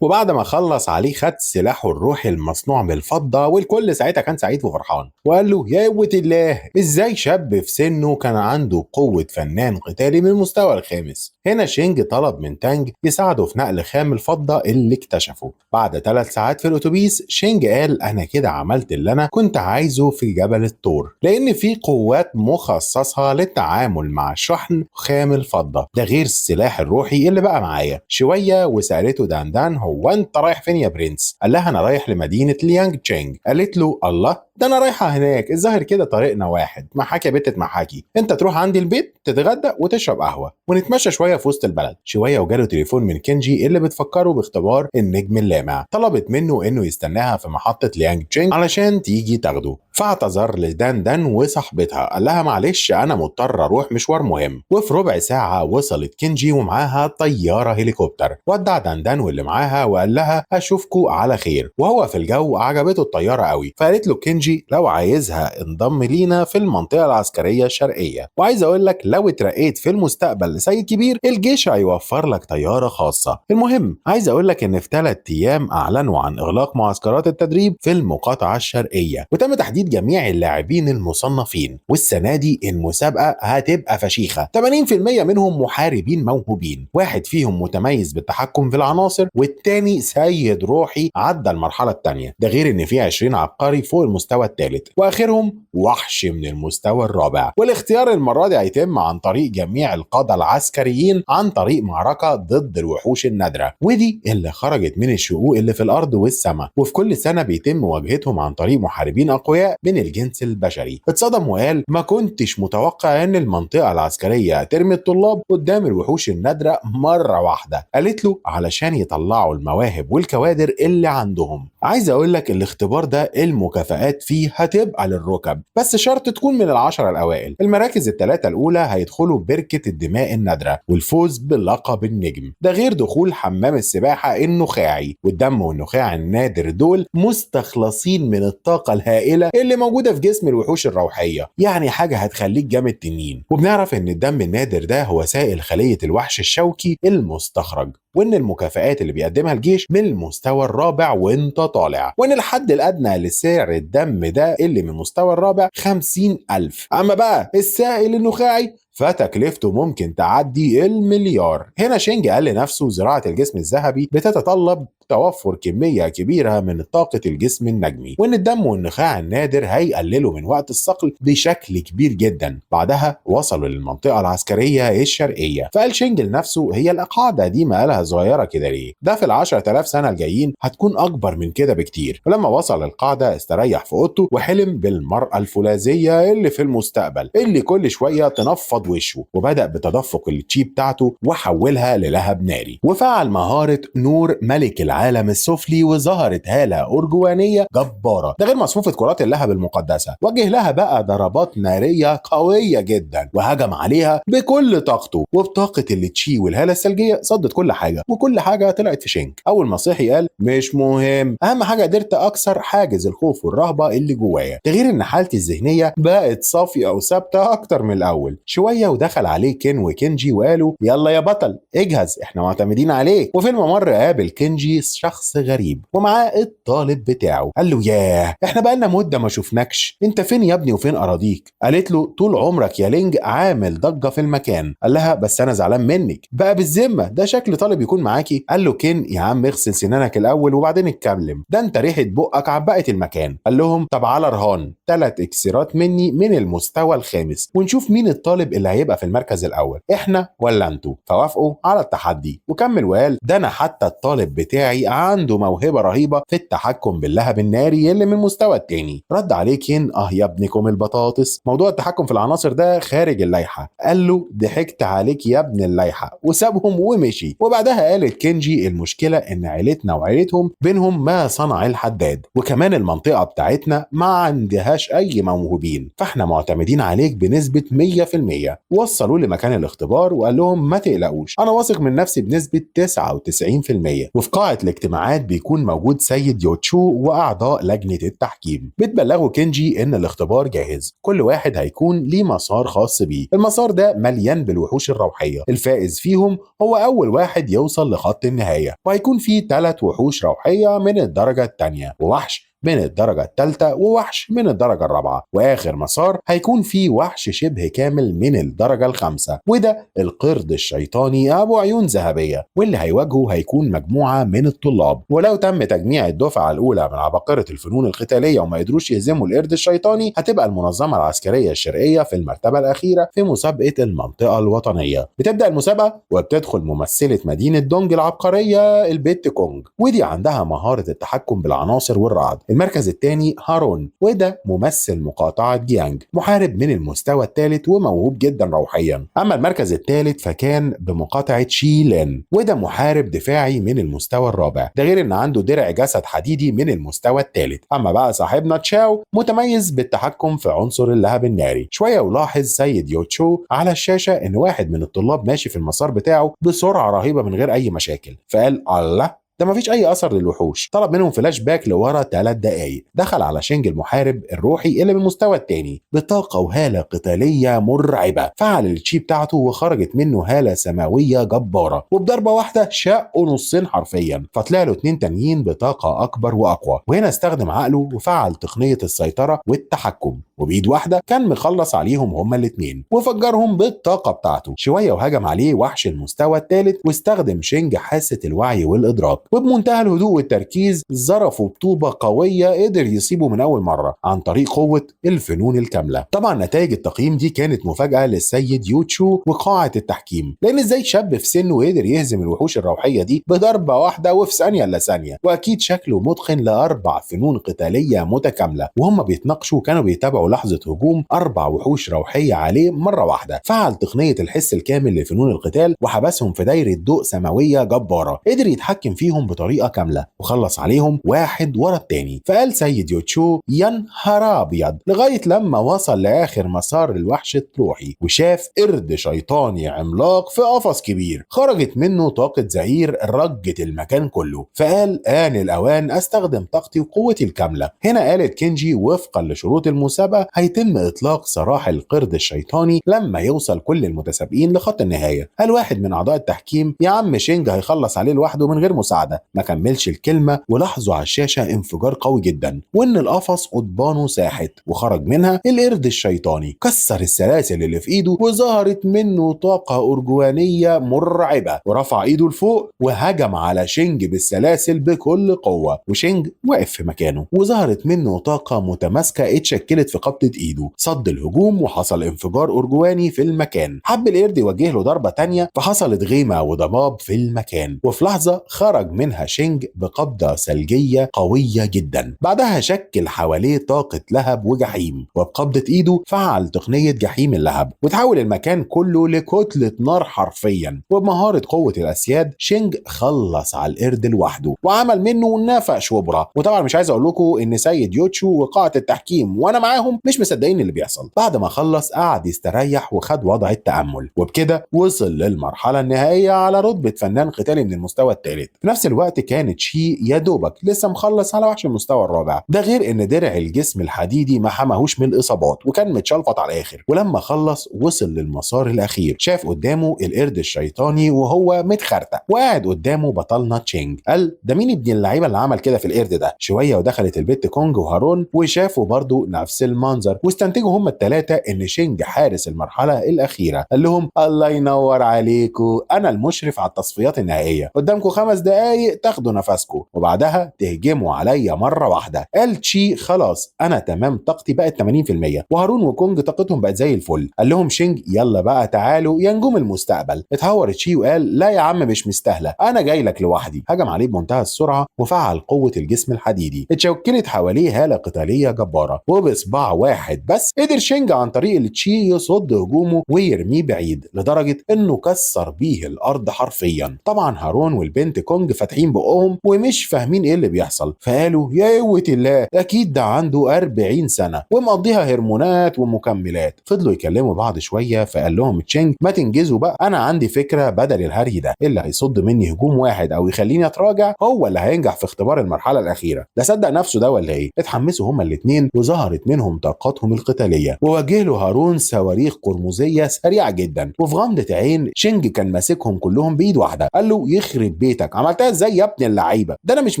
وبعد ما خلص عليه خد سلاحه الروحي المصنوع من الفضة، والكل ساعتها كان سعيد وفرحان وقال له: يا قوة الله ازاي شاب في سنه كان عنده قوة فنان قتالي من المستوى الخامس. هنا شينج طلب من تانج يساعده في نقل خام الفضة اللي اكتشفه. بعد 3 ساعات في الاتوبيس شينج قال: انا كده عملت اللي انا كنت عايزه في جبل الثور، لان في قوات مخصصة للتعامل مع شحن خام الفضة، ده غير السلاح الروحي اللي بقى معايا. شوية وسألته دان: هو انت رايح فين يا برنس؟ قال لها: انا رايح لمدينه ليانج تشينج. قالت له: الله ده انا رايحه هناك، الظاهر كده طريقنا واحد. محاكي يا بت تمحاكي، انت تروح عندي البيت تتغدى وتشرب قهوه ونتمشى شويه في وسط البلد. شويه وجاله تليفون من كينجي اللي بتفكره باختبار النجم اللامع. طلبت منه انه يستناها في محطه ليانج تشينج علشان تيجي تاخده. فاعتذر لدان وصاحبتها، قال لها: معلش انا مضطر اروح مشوار مهم. وفي ربع ساعه وصلت كينجي ومعاها طياره هليكوبتر. ودع دان واللي معاها وقال لها: اشوفكوا على خير. وهو في الجو عجبته الطياره قوي، فقالت له كينجي: لو عايزها انضم لينا في المنطقه العسكريه الشرقيه، وعايز اقول لك لو اترقيت في المستقبل لسيد كبير الجيش هيوفر لك طياره خاصه. المهم عايز اقول لك ان في 3 ايام اعلنوا عن اغلاق معسكرات التدريب في المقاطعه الشرقيه، وتم تحديد جميع اللاعبين المصنفين. والسنه دي المسابقه هتبقى فشيخه، 80% منهم محاربين موهوبين، واحد فيهم متميز بالتحكم في العناصر والتاني سيد روحي عدى المرحله الثانيه، ده غير ان في 20 عبقري فوق المستوى الثالث، واخرهم وحش من المستوى الرابع. والاختيار المره دي هيتم عن طريق جميع القاده العسكريين عن طريق معركه ضد الوحوش النادره، ودي اللي خرجت من الشقوق اللي في الارض والسماء. وفي كل سنه بيتم مواجهتهم عن طريق محاربين اقوياء من الجنس البشري. اتصدم وقال: ما كنتش متوقع ان المنطقه العسكريه ترمي الطلاب قدام الوحوش النادره مره واحده. قالت له: علشان يطلعوا المواهب والكوادر اللي عندهم. عايز اقول لك الاختبار ده المكافآت فيه هتبقى للركب، بس شرط تكون من ال10 الاوائل. المراكز ال3 الاولى هيدخلوا بركة الدماء النادرة والفوز بلقب النجم، ده غير دخول حمام السباحة النخاعي. والدم والنخاع النادر دول مستخلصين من الطاقة الهائلة اللي موجودة في جسم الوحوش الروحية، يعني حاجة هتخليك جامد تنين. وبنعرف ان الدم النادر ده هو سائل خلية الوحش الشوكي المستخرج، وان المكافآت اللي بيقدمها الجيش من المستوى الرابع وانت طالع، وان الحد الادنى لسعر الدم ده اللي من المستوى الرابع 50,000. اما بقى السائل النخاعي فتكلفته ممكن تعدي المليار. هنا شينج قال لنفسه زراعة الجسم الذهبي بتتطلب توفر كمية كبيرة من طاقة الجسم النجمي، وإن الدم والنخاع النادر هيقللوا من وقت الصقل بشكل كبير جدا. بعدها وصلوا للمنطقة العسكرية الشرقية، فقال شينج لنفسه هي القاعدة دي مالها صغيرة كده ليه؟ ده في ال10,000 سنة الجايين هتكون أكبر من كده بكتير. ولما وصل القاعدة استريح في أوضته وحلم بالمرأة الفولاذية اللي في المستقبل اللي كل شوية تنفض وشه، وبدأ بتدفق التشي بتاعته وحولها للهب ناري، وفعل مهارة نور ملك العالم السفلي وظهرت هالة أرجوانية جبارة، ده غير مصفوفة كرات اللهب المقدسة. وجه لها بقى ضربات نارية قوية جدا وهجم عليها بكل طاقته، وبطاقة التشي والهالة الثلجية صدت كل حاجة، وكل حاجة طلعت في شنك. أول ما صحي قال مش مهم، أهم حاجة قدرت أكسر حاجز الخوف والرهبة اللي جوايا، ده غير إن حالتي الذهنية بقت صافية وثابتة أكتر من الأول. شوية ودخل عليه كين وكينجي وقالوا يلا يا بطل اجهز احنا معتمدين عليك. وفي الممر قابل كينجي شخص غريب ومعاه الطالب بتاعه. قال له ياه احنا بقالنا مدة ما شفناكش، انت فين يا ابني وفين اراضيك؟ قالت له طول عمرك يا لينج عامل ضجة في المكان. قال لها بس انا زعلان منك بقى بالذمة، ده شكل طالب يكون معاكي؟ قال له كين يا عم اغسل سنانك الاول وبعدين اتكلم، ده انت ريحة بقك عبقت المكان. قال لهم طب على رهان 3 اكسيرات مني من المستوى الخامس ونشوف مين الطالب اللي هيبقى في المركز الاول، احنا ولا انتوا؟ فوافقوا على التحدي. وكمل وقال ده انا حتى الطالب بتاعي عنده موهبة رهيبة في التحكم باللهب الناري اللي من المستوى التاني. رد عليه كين يا ابنكم البطاطس، موضوع التحكم في العناصر ده خارج اللائحة. قال له ضحكت عليك يا ابن اللائحة وسابهم ومشي. وبعدها قالت كينجي المشكلة ان عيلتنا وعيلتهم بينهم ما صنع الحداد، وكمان المنطقة بتاعتنا ما عندهاش اي موهوبين، فاحنا معتمدين عليك بنسبة 100%. وصلوا لمكان الاختبار وقال لهم ما تقلقوش انا واثق من نفسي بنسبة 99%. وفي قاعة الاجتماعات بيكون موجود سيد يوتشو واعضاء لجنة التحكيم. بتبلغوا كينجي ان الاختبار جاهز، كل واحد هيكون ليه مسار خاص بيه، المسار ده مليان بالوحوش الروحية، الفائز فيهم هو اول واحد يوصل لخط النهاية، وهيكون فيه 3 وحوش روحية من الدرجة الثانية ووحش من الدرجة الثالثة ووحش من الدرجة الرابعة، وآخر مسار هيكون فيه وحش شبه كامل من الدرجة الخامسة، وده القرد الشيطاني أبو عيون ذهبية، واللي هيواجهه هيكون مجموعة من الطلاب. ولو تم تجميع الدفعة الأولى من عباقرة الفنون القتالية وما قدروش يهزموا القرد الشيطاني، هتبقى المنظمة العسكرية الشرقية في المرتبة الأخيرة في مسابقة المنطقة الوطنية. بتبدأ المسابقة وبتدخل ممثلة مدينة دونج العبقرية البت كونج، ودي عندها مهارة التحكم بالعناصر والرعد. المركز الثاني هارون، وده ممثل مقاطعة جيانج، محارب من المستوى الثالث وموهوب جدا روحيا. اما المركز الثالث فكان بمقاطعة شيلين، وده محارب دفاعي من المستوى الرابع، ده غير ان عنده درع جسد حديدي من المستوى الثالث. اما بقى صاحبنا تشاو متميز بالتحكم في عنصر اللهب الناري. شوية ولاحظ سيد يوتشو على الشاشة ان واحد من الطلاب ماشي في المسار بتاعه بسرعة رهيبة من غير اي مشاكل، فقال الله ده مفيش اي اثر للوحوش. طلب منهم فلاش باك لورا 3 دقايق. دخل على شينج المحارب الروحي اللي بالمستوى الثاني بطاقه وهاله قتاليه مرعبه، فعل التشي بتاعته وخرجت منه هاله سماويه جباره، وبضربه واحده شقه نصين حرفيا، فطلع له 2 تانيين بطاقه اكبر واقوى. وهنا استخدم عقله وفعل تقنيه السيطره والتحكم، وبايد واحده كان مخلص عليهم هما الاثنين وفجرهم بالطاقه بتاعته. شويه وهجم عليه وحش المستوى الثالث واستخدم شينج حاسه الوعي والادراك، وبمنتهى الهدوء والتركيز ظرفوا بطوبة قوية قدر يصيبه من أول مرة عن طريق قوة الفنون الكاملة. طبعا نتائج التقييم دي كانت مفاجأة للسيد يوتشو وقاعة التحكيم، لأن ازاي شاب في سنه قدر يهزم الوحوش الروحية دي بضربة واحدة وفي ثانية إلا ثانية، وأكيد شكله متقن ل4 فنون قتالية متكاملة. وهم بيتناقشوا كانوا بيتابعوا ملاحظة هجوم 4 وحوش روحية عليه مرة واحدة. فعل تقنية الحس الكامل لفنون القتال وحبسهم في دايرة ضوء سماوية جبارة، قدر يتحكم فيهم بطريقة كاملة وخلص عليهم واحد ورا التاني. فقال سيد يوتشو يا نهار أبيض، لغاية لما وصل لآخر مسار الوحش الروحي وشاف قرد شيطاني عملاق في قفص كبير خرجت منه طاقة زئير رجت المكان كله. فقال آن الأوان أستخدم طاقتي وقوتي الكاملة. هنا قالت كينجي وفقا لشروط المسابقة هيتم إطلاق سراح القرد الشيطاني لما يوصل كل المتسابقين لخط النهاية. قال واحد من أعضاء التحكيم يا عم شينج هيخلص عليه لوحده من غير مساعدة. ما كملش الكلمة ولاحظوا على الشاشة انفجار قوي جدا وإن القفص قضبانه ساحت وخرج منها القرد الشيطاني، كسر السلاسل اللي في إيده وظهرت منه طاقة أرجوانية مرعبة ورفع إيده لفوق وهجم على شينج بالسلاسل بكل قوة. وشينج واقف في مكانه وظهرت منه طاقة متماسكة اتشكلت في قبضة إيده، صد الهجوم وحصل انفجار أرجواني في المكان. حب القرد يوجه له ضربة تانية فحصلت غيمة وضباب في المكان وفي لحظة خرج منها شينج بقبضة ثلجية قوية جدا. بعدها شكل حواليه طاقة لهب وجحيم وبقبضة إيده فعل تقنية جحيم اللهب وتحول المكان كله لكتلة نار حرفيا. وبمهارة قوة الأسياد شينج خلص على القرد لوحده وعمل منه نفق شبرا. وطبعا مش عايز اقول لكم ان سيد يوتشو وقاعة التحكيم وانا معاهم مش مصدقين اللي بيحصل. بعد ما خلص قعد يستريح وخد وضع التأمل وبكده وصل للمرحلة النهائية على رتبة فنان قتالي من المستوى الثالث. في نفس الوقت كانت شي يا دوبك لسه مخلص على وحش المستوى الرابع، ده غير ان درع الجسم الحديدي ما حماهوش من الاصابات وكان متشلفط على الاخر. ولما خلص وصل للمسار الاخير شاف قدامه القرد الشيطاني وهو متخرتق وقاعد قدامه بطلنا تشينج. قال ده مين ابن اللعيبه اللي عمل كده في القرد ده؟ شويه ودخلت البت كونج وهارون وشافوا برضو نفس المنظر واستنتجوا هم الثلاثه ان شينج حارس المرحله الاخيره. قال لهم الله ينور عليكم، انا المشرف على التصفيات النهائيه، قدامكم 5 دقايق تاخدوا نفسكم وبعدها تهجموا عليا مره واحده. قال تشي خلاص انا تمام طاقتي بقت 80% وهارون وكونج طاقتهم بقت زي الفل. قال لهم شينج يلا بقى تعالوا يا نجوم المستقبل. اتهور تشي وقال لا يا عم مش مستاهله انا جاي لك لوحدي. هجم عليه بمنتهى السرعه وفعل قوه الجسم الحديدي، اتشكلت حواليه هاله قتاليه جباره وبصباع واحد بس قدر شينج عن طريق التشي يصد هجومه ويرميه بعيد لدرجه انه كسر بيه الارض حرفيا. طبعا هارون والبنت كونج فاتحين بقهم ومش فاهمين ايه اللي بيحصل، فقالوا يا قوه الله اكيد ده عنده 40 سنه ومقضيها هرمونات ومكملات. فضلوا يكلموا بعض شويه فقال لهم تشينج ما تنجزوا بقى، انا عندي فكره بدل الهري ده، اللي هيصد مني هجوم واحد او يخليني اتراجع هو اللي هينجح في اختبار المرحله الاخيره. ده صدق نفسه ده ولا ايه؟ اتحمسوا هما الاثنين وظهرت منهم طاقاتهم القتاليه وواجه له هارون صواريخ قرمزيه سريعه جدا. وفي غمضه عين شينج كان ماسكهم كلهم بايد واحده. قال له يخرب بيتك عملتها ازاي يا ابن اللعيبه، ده انا مش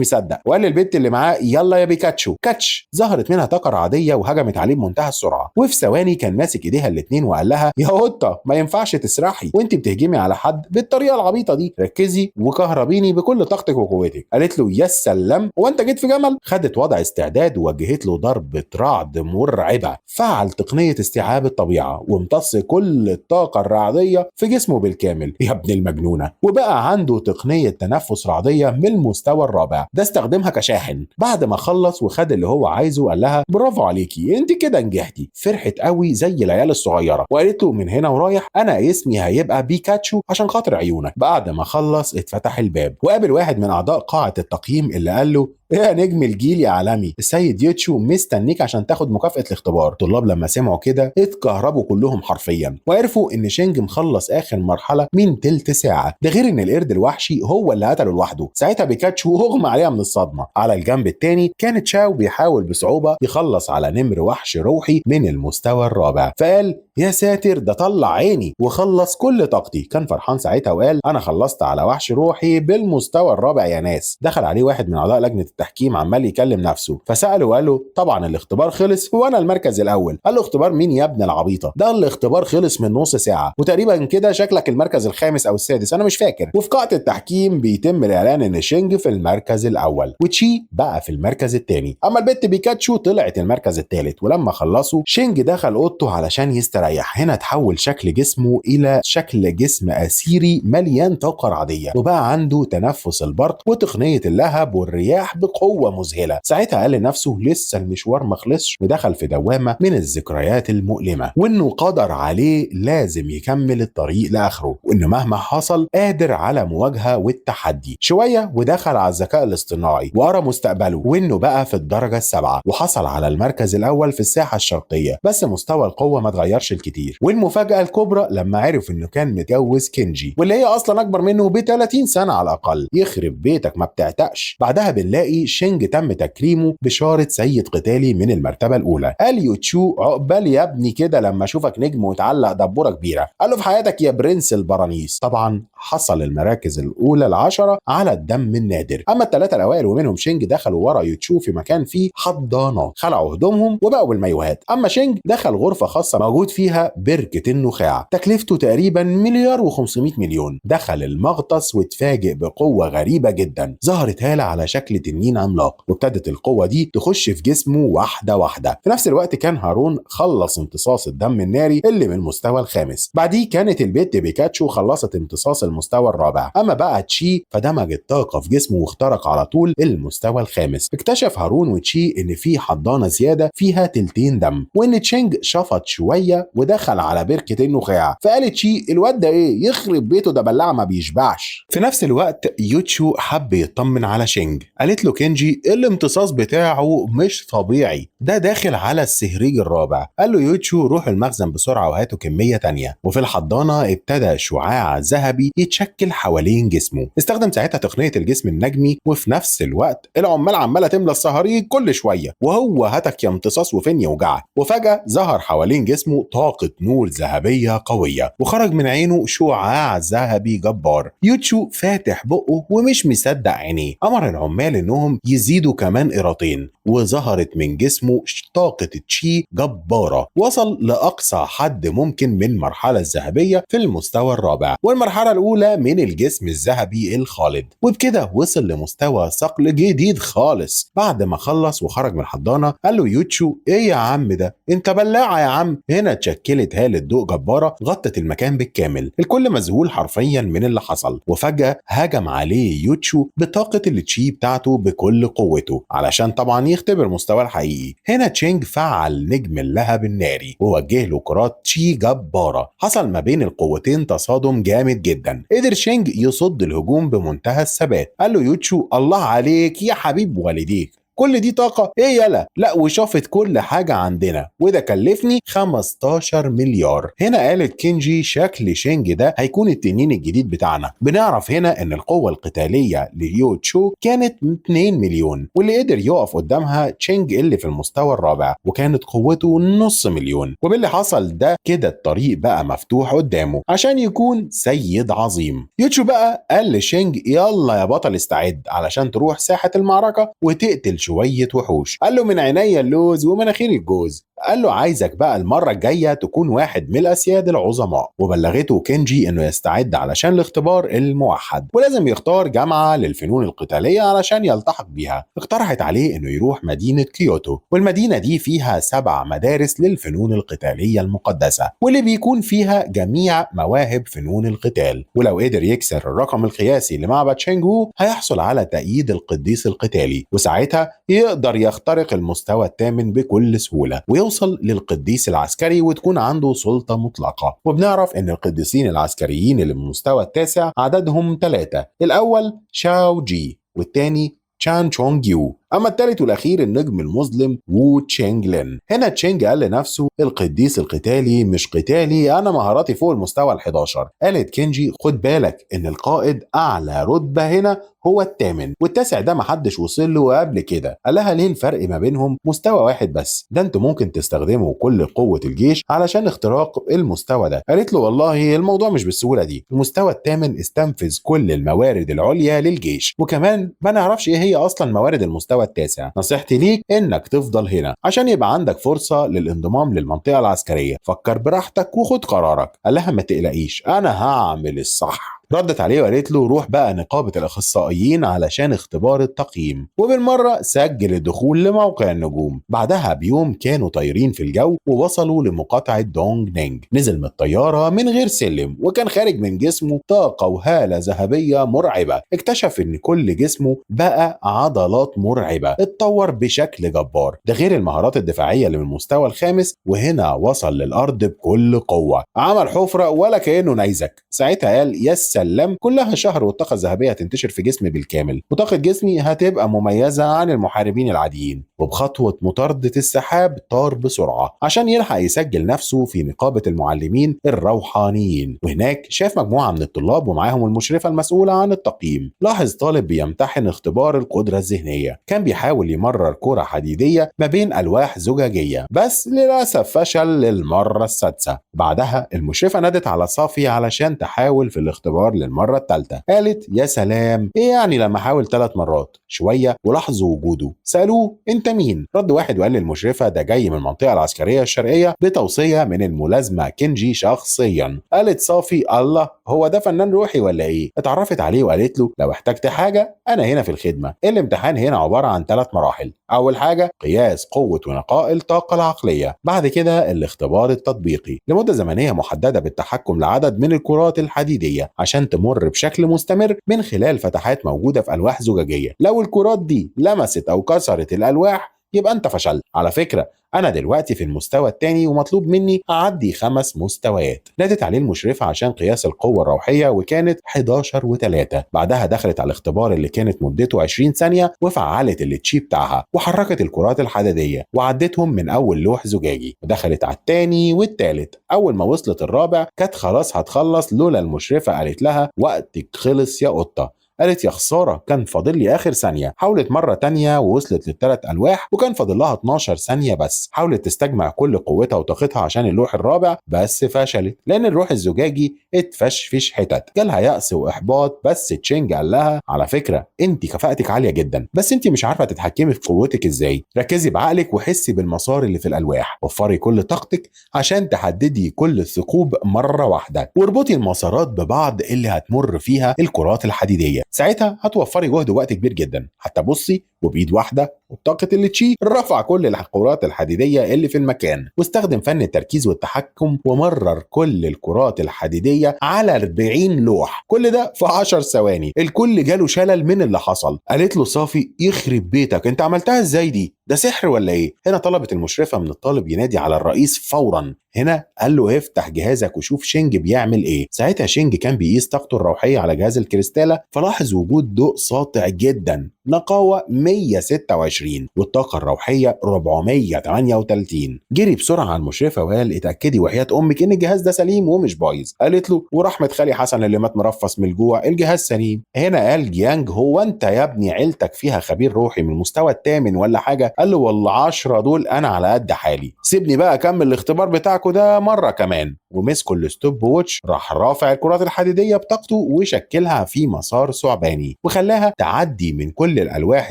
مصدق. وقال للبنت اللي معاه يلا يا بيكاتشو كاتش. ظهرت منها طاقه عاديه وهجمت عليه بمنتهى السرعه وفي ثواني كان ماسك ايديها الاثنين وقال لها يا قطه ما ينفعش تسرحي وانت بتهجمي على حد بالطريقه العبيطه دي، ركزي وكهربيني بكل طاقتك وقوتك. قالت له يا سلام وانت جيت في جمل. خدت وضع استعداد ووجهت له ضربه رعد مرعبه، فعل تقنيه استيعاب الطبيعه وامتص كل الطاقه الرعديه في جسمه بالكامل يا ابن المجنونه. وبقى عنده تقنيه تنفس رعديه من المستوى الرابع، ده استخدمها كشاحن. بعد ما خلص وخد اللي هو عايزه قال لها برافو عليكي انت كده نجحتي. فرحت قوي زي العيال الصغيره وقالت له من هنا ورايح انا اسمي هيبقى بيكاتشو عشان خاطر عيونك. بعد ما خلص اتفتح الباب وقابل واحد من اعضاء قاعه التقييم اللي قال له ايه يا نجم الجيل يا عالمي، السيد يوتشو مستنيك عشان تاخد مكافأة الاختبار. الطلاب لما سمعوا كده اتكهربوا كلهم حرفيا وعرفوا ان شينج مخلص اخر مرحلة من تلت ساعة، ده غير ان القرد الوحشي هو اللي قتله لوحده. ساعتها بيكاتشو اغمى عليها من الصدمة. على الجنب التاني كان تشاو بيحاول بصعوبة يخلص على نمر وحش روحي من المستوى الرابع، فقال يا ساتر ده طلع عيني وخلص كل طاقتي. كان فرحان ساعتها وقال انا خلصت على وحش روحي بالمستوى الرابع يا ناس. دخل عليه واحد من اعضاء لجنة التحكيم عمال يكلم نفسه فسأله وقال له طبعا الاختبار خلص وانا المركز الاول. قال له اختبار مين يا ابن العبيطه، ده الاختبار خلص من نص ساعه وتقريبا كده شكلك المركز الخامس او السادس انا مش فاكر. وفي قاعه التحكيم بيتم الاعلان ان شينج في المركز الاول وتشي بقى في المركز الثاني، اما البت بيكاتشو طلعت المركز الثالث. ولما خلصوا شينج دخل اوضته علشان يستريح. هنا تحول شكل جسمه الى شكل جسم اسيري مليان طاقه رعديه وبقى عنده تنفس البرق وتقنيه اللهب والرياح بقوة مذهلة. ساعتها قال لنفسه لسه المشوار مخلصش، ودخل في دوامة من الذكريات المؤلمة، وانه قدر عليه لازم يكمل الطريق لاخره، وانه مهما حصل قادر على مواجهة والتحدي. شوية ودخل على الذكاء الاصطناعي وقرا مستقبله، وانه بقى في الدرجة ال7 وحصل على المركز الاول في الساحة الشرقية، بس مستوى القوة ما اتغيرش الكتير. والمفاجأة الكبرى لما عرف انه كان متجوز كينجي، واللي هي اصلا اكبر منه ب 30 سنة على الاقل. يخرب بيتك ما بتعتقش. بعدها بنلاقي شينج تم تكريمه بشارة سيد قتالي من المرتبة الاولى. قال يوتشو عقبال يا ابني كده لما اشوفك نجم وتعلق دبورة كبيرة. قال له في حياتك يا برنس البرانيس. طبعا حصل المراكز الاولى ال10 على الدم النادر. اما الثلاثه الاوائل ومنهم شينج دخلوا ورا يوتشو في مكان فيه حضانات، خلعوا هدومهم وبقوا بالمايوهات. اما شينج دخل غرفه خاصه موجود فيها بركه النخاع، تكلفته تقريبا $1,500,000,000. دخل المغطس واتفاجئ بقوه غريبه جدا. ظهرت هاله على شكل تنين عملاق، وابتدت القوه دي تخش في جسمه واحده واحده. في نفس الوقت كان هارون خلص امتصاص الدم الناري اللي من المستوى الخامس. بعديه كانت البت بيكاتشو خلصت امتصاص المستوى الرابع. اما بقى تشي فدمج الطاقه في جسمه واخترق على طول المستوى الخامس. اكتشف هارون وتشي ان في حضانه زياده فيها تلتين دم، وان تشينج شفط شويه ودخل على بركه النخاع. فقالت تشي الواد ده ايه يخرب بيته، ده بلاعه ما بيشبعش. في نفس الوقت يوتشو حب يطمن على شينج. قالت له كينجي الامتصاص بتاعه مش طبيعي، ده داخل على السهريج الرابع. قال له يوتشو روح المخزن بسرعه وهاتوا كميه تانيه. وفي الحضانه ابتدى شعاع ذهبي يتشكل حوالين جسمه. استخدم ساعتها تقنيه الجسم النجمي، وفي نفس الوقت العمال عماله تملى الصهاريج كل شويه، وهو هتك يا امتصاص وفين يوجعك. وفجاه ظهر حوالين جسمه طاقه نور ذهبيه قويه، وخرج من عينه شعاع ذهبي جبار. يوتشو فاتح بقه ومش مصدق عينيه. امر العمال انهم يزيدوا كمان قيراطين، وظهرت من جسمه طاقه تشي جباره. وصل لاقصى حد ممكن من المرحله الذهبيه في المستوى الرابع، والمرحله الاولى من الجسم الذهبي الخالد. وبكده وصل لمستوى صقل جديد خالص. بعد ما خلص وخرج من الحضانه قال له يوتشو ايه يا عم ده، انت بلاعه يا عم. هنا اتشكلت هاله ضوء جباره غطت المكان بالكامل. الكل مذهول حرفيا من اللي حصل. وفجاه هجم عليه يوتشو بطاقه التشي بتاعته بكل قوته علشان طبعا يختبر مستواه الحقيقي. هنا تشينج فعل نجم اللهب الناري ووجه له كرات تشي جباره. حصل ما بين القوتين تصادم جامد جدا. قدر شينج يصد الهجوم بمنتهى الثبات. قال له يوتشو الله عليك يا حبيب والديك، كل دي طاقة ايه يلا؟ لا وشافت كل حاجة عندنا، وده كلفني 15 مليار. هنا قالت كينجي شكل شينج ده هيكون التنين الجديد بتاعنا. بنعرف هنا ان القوة القتالية ليوتشو كانت 2 مليون، واللي قدر يقف قدامها تشينج اللي في المستوى الرابع وكانت قوته نص مليون. وباللي حصل ده كده الطريق بقى مفتوح قدامه عشان يكون سيد عظيم. يوتشو بقى قال لشينج يلا يا بطل استعد علشان تروح ساحة المعركة وتقتل شوية وحوش. قال له من عينيا اللوز ومناخير الجوز. قال له عايزك بقى المرة الجاية تكون واحد من الأسياد العظماء. وبلغته كينجي انه يستعد علشان الاختبار الموحد، ولازم يختار جامعة للفنون القتالية علشان يلتحق بيها. اقترحت عليه انه يروح مدينة كيوتو، والمدينة دي فيها 7 مدارس للفنون القتالية المقدسة، واللي بيكون فيها جميع مواهب فنون القتال. ولو قدر يكسر الرقم القياسي لمعبد شينجو هيحصل على تأييد القديس القتالي، وساعتها يقدر يخترق المستوى الثامن بكل سهولة ويوصل للقديس العسكري وتكون عنده سلطة مطلقة. وبنعرف ان القديسين العسكريين اللي من المستوى التاسع عددهم 3، الاول شاو جي، والثاني تشان تشونج يو، اما الثالث والاخير النجم المظلم وو تشينج لين. هنا تشينج قال لنفسه القديس القتالي مش قتالي، انا مهاراتي فوق المستوى ال11. قالت كينجي خد بالك ان القائد اعلى رتبه هنا هو الثامن، والتاسع ده محدش وصل له قبل كده. قال لها ليه الفرق ما بينهم مستوى واحد بس، ده انتوا ممكن تستخدموا كل قوه الجيش علشان اختراق المستوى ده. قالت له والله الموضوع مش بالسهوله دي، المستوى الثامن استنفذ كل الموارد العليا للجيش، وكمان ما نعرفش ايه هي اصلا موارد المستوى التاسع. نصيحتي ليك انك تفضل هنا عشان يبقى عندك فرصه للانضمام للمنطقه العسكريه. فكر براحتك وخد قرارك. قال لها ما تقلقيش انا هعمل الصح. ردت عليه وقالت له روح بقى نقابة الأخصائيين علشان اختبار التقييم، وبالمرة سجل الدخول لموقع النجوم. بعدها بيوم كانوا طايرين في الجو ووصلوا لمقاطعة دونج نينج. نزل من الطيارة من غير سلم، وكان خارج من جسمه طاقة وهالة ذهبية مرعبة. اكتشف ان كل جسمه بقى عضلات مرعبة، اتطور بشكل جبار، ده غير المهارات الدفاعية اللي من المستوى الخامس. وهنا وصل للأرض بكل قوة، عمل حفرة ولا كأنه نيزك. ساعتها قال يا سلام، كلها شهر والطاقة الذهبية هتنتشر في جسمي بالكامل، وطاقة جسمي هتبقى مميزة عن المحاربين العاديين. وبخطوة مطاردة السحاب طار بسرعة عشان يلحق يسجل نفسه في نقابة المعلمين الروحانيين. وهناك شاف مجموعة من الطلاب ومعاهم المشرفة المسؤولة عن التقييم. لاحظ طالب بيمتحن اختبار القدرة الذهنية، كان بيحاول يمرر كرة حديدية ما بين ألواح زجاجية، بس للأسف فشل للمرة السادسة. بعدها المشرفة نادت على صافي علشان تحاول في الاختبار للمرة الثالثة. قالت يا سلام، ايه يعني لما حاول 3 مرات؟ شوية ولاحظوا وجوده، سألوه انت مين؟ رد واحد وقال للمشرفة ده جاي من المنطقة العسكرية الشرقية بتوصية من الملازمة كينجي شخصيا. قالت صافي الله، هو ده فنان روحي ولا ايه؟ اتعرفت عليه وقالت له لو احتجت حاجة انا هنا في الخدمة. الامتحان هنا عبارة عن 3 مراحل. اول حاجة قياس قوة ونقاء الطاقة العقلية، بعد كده الاختبار التطبيقي لمدة زمنية محددة بالتحكم لعدد من الكرات الحديدية عشان تمر بشكل مستمر من خلال فتحات موجودة في ألواح زجاجية. لو الكرات دي لمست أو كسرت الألواح يبقى أنت فشلت. على فكرة أنا دلوقتي في المستوى الثاني ومطلوب مني أعدي 5 مستويات. نادت عليه المشرفة عشان قياس القوة الروحية وكانت 11 و3. بعدها دخلت على الاختبار اللي كانت مدته 20 ثانية وفعلت التشي بتاعها وحركت الكرات الحديدية وعدتهم من أول لوح زجاجي، ودخلت على الثاني والثالث. أول ما وصلت الرابع كانت خلاص هتخلص لولا المشرفة قالت لها وقتك خلص يا قطة. قالت يا خسارة، كان فاضل لي آخر ثانية. حاولت مرة تانية ووصلت ل3 ألواح وكان فاضل لها 12 ثانية بس. حاولت تستجمع كل قوتها وطاقتها عشان اللوح الرابع بس فشلت، لأن اللوح الزجاجي اتفشفش حتت. جالها يأس وإحباط، بس تشينج قال لها على فكرة أنت كفاءتك عالية جدا، بس أنت مش عارفة تتحكمي في قوتك إزاي. ركزي بعقلك وحسي بالمسار اللي في الألواح، وفري كل طاقتك عشان تحددي كل الثقوب مرة واحدة، واربطي المسارات ببعض اللي هتمر فيها الكرات الحديدية. ساعتها هتوفري جهد ووقت كبير جدا. حتى بصي، وبإيد واحدة وبطاقة التشي رفع كل الكرات الحديدية اللي في المكان، واستخدم فن التركيز والتحكم ومرر كل الكرات الحديدية على 40 لوح، كل ده في 10 ثواني. الكل جاله شلل من اللي حصل. قالت له صافي يخرب بيتك، انت عملتها ازاي دي؟ ده سحر ولا ايه؟ هنا طلبت المشرفة من الطالب ينادي على الرئيس فورا. هنا قال له افتح جهازك وشوف شينج بيعمل ايه. ساعتها شينج كان بيقيس طاقته الروحية على جهاز الكريستالة، فلاحظ وجود ضوء ساطع جدا، نقاوة 126 والطاقة الروحية 438. جري بسرعة على المشرفة وقال اتأكدي وحياة أمك إن الجهاز ده سليم ومش بايظ. قالت له ورحمة خالي حسن اللي مات مرفص من الجوع الجهاز سليم. هنا قال جيانج هو أنت يا ابني عيلتك فيها خبير روحي من المستوى الثامن ولا حاجة؟ قال له والله 10 دول أنا على قد حالي، سيبني بقى أكمل الاختبار بتاعكو ده مرة كمان. ومسكوا الستوب ووتش، راح رافع الكرات الحديدية بطاقته وشكلها في مسار ثعباني وخلاها تعدي من كل الألواح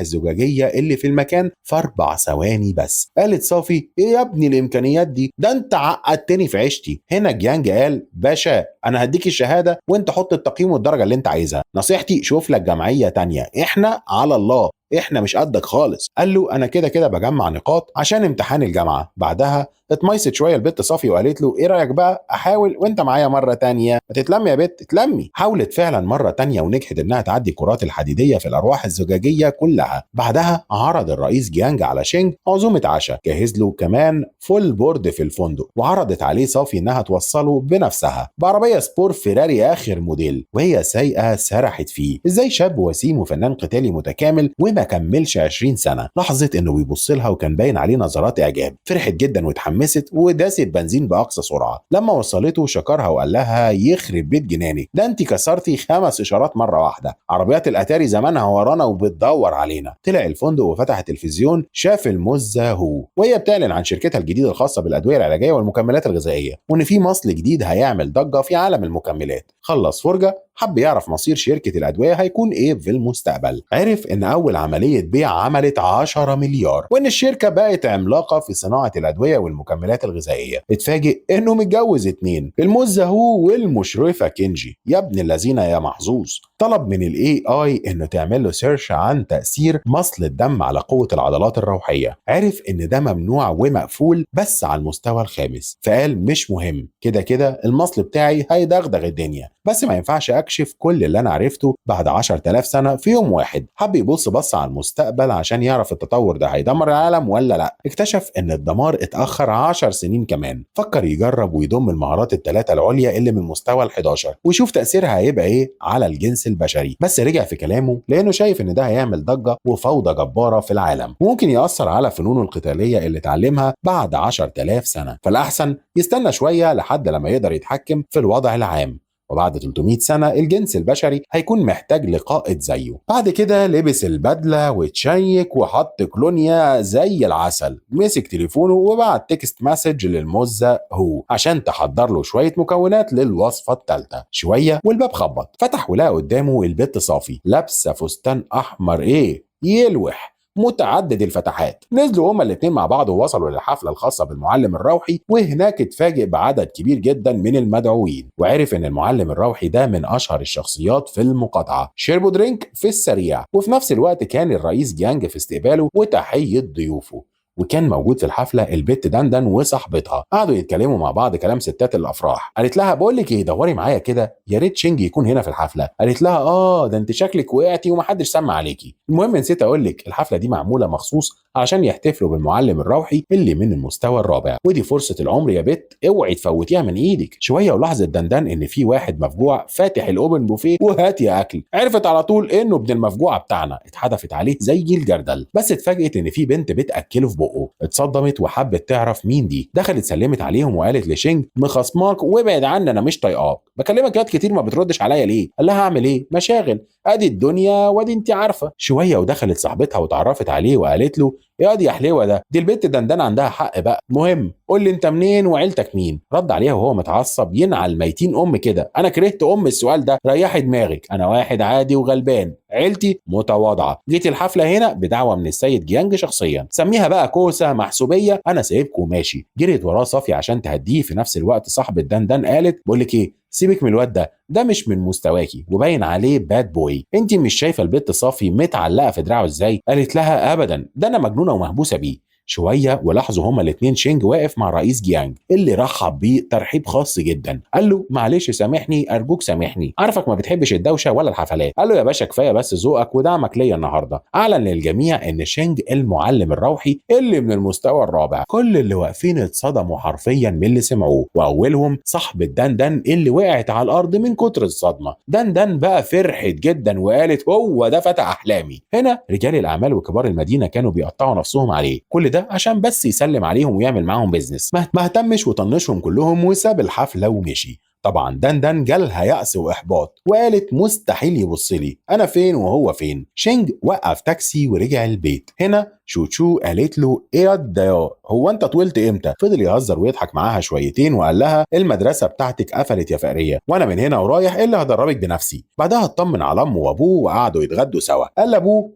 الزجاجية اللي في المكان في 4 ثواني بس. قالت صافي ايه يا ابني الامكانيات دي؟ ده انت عقدتني في عيشتي. هنا جيانج قال باشا انا هديك الشهادة وانت حط التقييم والدرجة اللي انت عايزها، نصيحتي شوف لك جمعية تانية، احنا على الله، احنا مش قدك خالص. قال له انا كده كده بجمع نقاط عشان امتحان الجامعه. بعدها اتميست شويه البت صافي وقالت له ايه رايك بقى احاول وانت معايا مره تانية؟ ما تتلمي يا بت اتلمي. حاولت فعلا مره تانية ونجحت انها تعدي الكرات الحديديه في الارواح الزجاجيه كلها. بعدها عرض الرئيس جيانج على شينج عزومه عشاء، جهز له كمان فول بورد في الفندق، وعرضت عليه صافي انها توصله بنفسها بعربيه سبور فيراري اخر موديل. وهي سايقه سرحت فيه ازاي شاب وسيم وفنان قتالي متكامل وما كملش 20 سنه. لاحظت انه بيبص لها وكان باين عليه نظرات اعجاب، فرحت جدا واتحمست وداست بنزين باقصى سرعه. لما وصلته شكرها وقال لها يخرب بيت جنانك، ده انت كسرتي 5 اشارات مره واحده، عربيات الاتاري زمانها ورانا وبتدور علينا. طلع الفندق وفتح التلفزيون، شاف المزه هو وهي بتعلن عن شركتها الجديده الخاصه بالادويه العلاجيه والمكملات الغذائيه، وان في مصل جديد هيعمل ضجه في عالم المكملات. خلص فرجه حب يعرف مصير شركة الأدوية هيكون إيه في المستقبل. عرف إن أول عملية بيع عملت 10 مليار، وإن الشركة بقت عملاقة في صناعة الأدوية والمكملات الغذائية. اتفاجئ إنه متجوز 2، المزة هو والمشرفة كينجي. يا ابن الذين يا محظوظ. طلب من الاي اي انه تعمل له سيرش عن تأثير مصل الدم على قوة العضلات الروحية. عرف ان ده ممنوع ومقفول بس على المستوى الخامس، فقال مش مهم، كده كده المصل بتاعي هيدغدغ الدنيا، بس ما ينفعش اكشف كل اللي انا عرفته بعد 10,000 سنة في يوم واحد. حب يبص على المستقبل عشان يعرف التطور ده هيدمر العالم ولا لا. اكتشف ان الدمار اتأخر 10 سنين كمان. فكر يجرب ويضم المهارات الثلاثة العليا اللي من مستوى ال11 ويشوف تأثيرها هيبقى ايه على الجنس البشري، بس رجع في كلامه لانه شايف ان ده هيعمل ضجة وفوضى جبارة في العالم، وممكن يأثر على فنونه القتالية اللي اتعلمها بعد 10,000 سنة. فالأحسن يستنى شوية لحد لما يقدر يتحكم في الوضع العام، وبعد 300 سنة الجنس البشري هيكون محتاج لقائد زيه. بعد كده لبس البدلة وتشيك وحط كلونيا زي العسل، مسك تليفونه وبعت تكست مسج للمزة هو عشان تحضر له شوية مكونات للوصفة الثالثة. شوية والباب خبط، فتح ولقى قدامه البت صافي لابسة فستان أحمر يلوح متعدد الفتحات. نزلوا هما الاتنين مع بعض ووصلوا للحفلة الخاصة بالمعلم الروحي، وهناك اتفاجئ بعدد كبير جدا من المدعوين، وعرف ان المعلم الروحي ده من اشهر الشخصيات في المقاطعة. شربوا درينك في السريع، وفي نفس الوقت كان الرئيس جيانج في استقباله وتحية ضيوفه. وكان موجود في الحفله البت دندن وصاحبتها، قعدوا يتكلموا مع بعض كلام ستات الافراح. قالت لها بقول لك ايه، دوري معايا كده، يا ريت شينج يكون هنا في الحفله. قالت لها ده انت شكلك وقعتي ومحدش سمع عليكي. المهم نسيت اقول لك الحفله دي معموله مخصوص عشان يحتفلوا بالمعلم الروحي اللي من المستوى الرابع، ودي فرصه العمر يا بت، اوعي تفوتيها من ايدك. شويه ولاحظت دندن ان في واحد مفجوع فاتح الاوبن بوفيه وهات يا اكل. عرفت على طول انه ابن المفجوعه بتاعنا، اتحدفت عليه زي الجردل، بس اتفاجئت ان في بنت بتاكله في بقه. اتصدمت وحبت تعرف مين دي. دخلت سلمت عليهم وقالت لشينج مخصماك وابعد عني، انا مش طايقاك، بكلمك ياد كتير ما بتردش عليا ليه؟ قال لها اعمل ايه، مشاغل، ادي الدنيا وادي انت عارفه. شويه ودخلت صاحبتها وتعرفت عليه وقالت له يا دي يا حليوه، دي البت دندن عندها حق بقى، مهم قول لي انت منين وعيلتك مين. رد عليها وهو متعصب ينعل ميتين كده، انا كرهت السؤال ده، ريحي دماغك، انا واحد عادي وغلبان، عيلتي متواضعه، جيت الحفله هنا بدعوه من السيد جيانج شخصيا، سميها بقى كوسه محسوبيه، انا سايبكم وماشي. جريت وراه صافي عشان تهديه. في نفس الوقت صاحبه دندن قالت بقول لك ايه، سيبك من الواد ده مش من مستواكي وباين عليه باد بوي، انت مش شايفه البت صافي متعلقه في دراعه ازاي؟ قالت لها ابدا، ده انا مجنونه ومهبوسه بيه. شويه ولاحظوا هما الاثنين شينج واقف مع رئيس جيانج اللي رحب بيه ترحيب خاص جدا. قال له معلش سامحني، ارجوك سامحني، عارفك ما بتحبش الدوشه ولا الحفلات. قال له يا باشا كفايه بس ذوقك ودعمك ليا النهارده. اعلن للجميع ان شينج المعلم الروحي اللي من المستوى الرابع. كل اللي واقفين اتصدموا حرفيا من اللي سمعوه، واولهم صاحبه دندن اللي وقعت على الارض من كتر الصدمه. دندن بقى فرحت جدا وقالت هو ده فتى احلامي. هنا رجال الاعمال وكبار المدينه كانوا بيقطعوا نفسهم عليه، كل ده عشان بس يسلم عليهم ويعمل معاهم بيزنس. ما اهتمش وطنشهم كلهم وساب الحفله ومشي. طبعا دندن جالها يأس وإحباط وقالت مستحيل يبص لي، أنا فين وهو فين. شينج وقف تاكسي ورجع البيت. هنا شوشو قالت له ايه ده، هو انت طولت امتى؟ فضل يهزر ويضحك معاها شويتين وقال لها المدرسه بتاعتك قفلت يا فقريه، وانا من هنا ورايح اللي هدربك بنفسي. بعدها اطمن على امه وابوه وقعدوا يتغدوا سوا. قال لابوه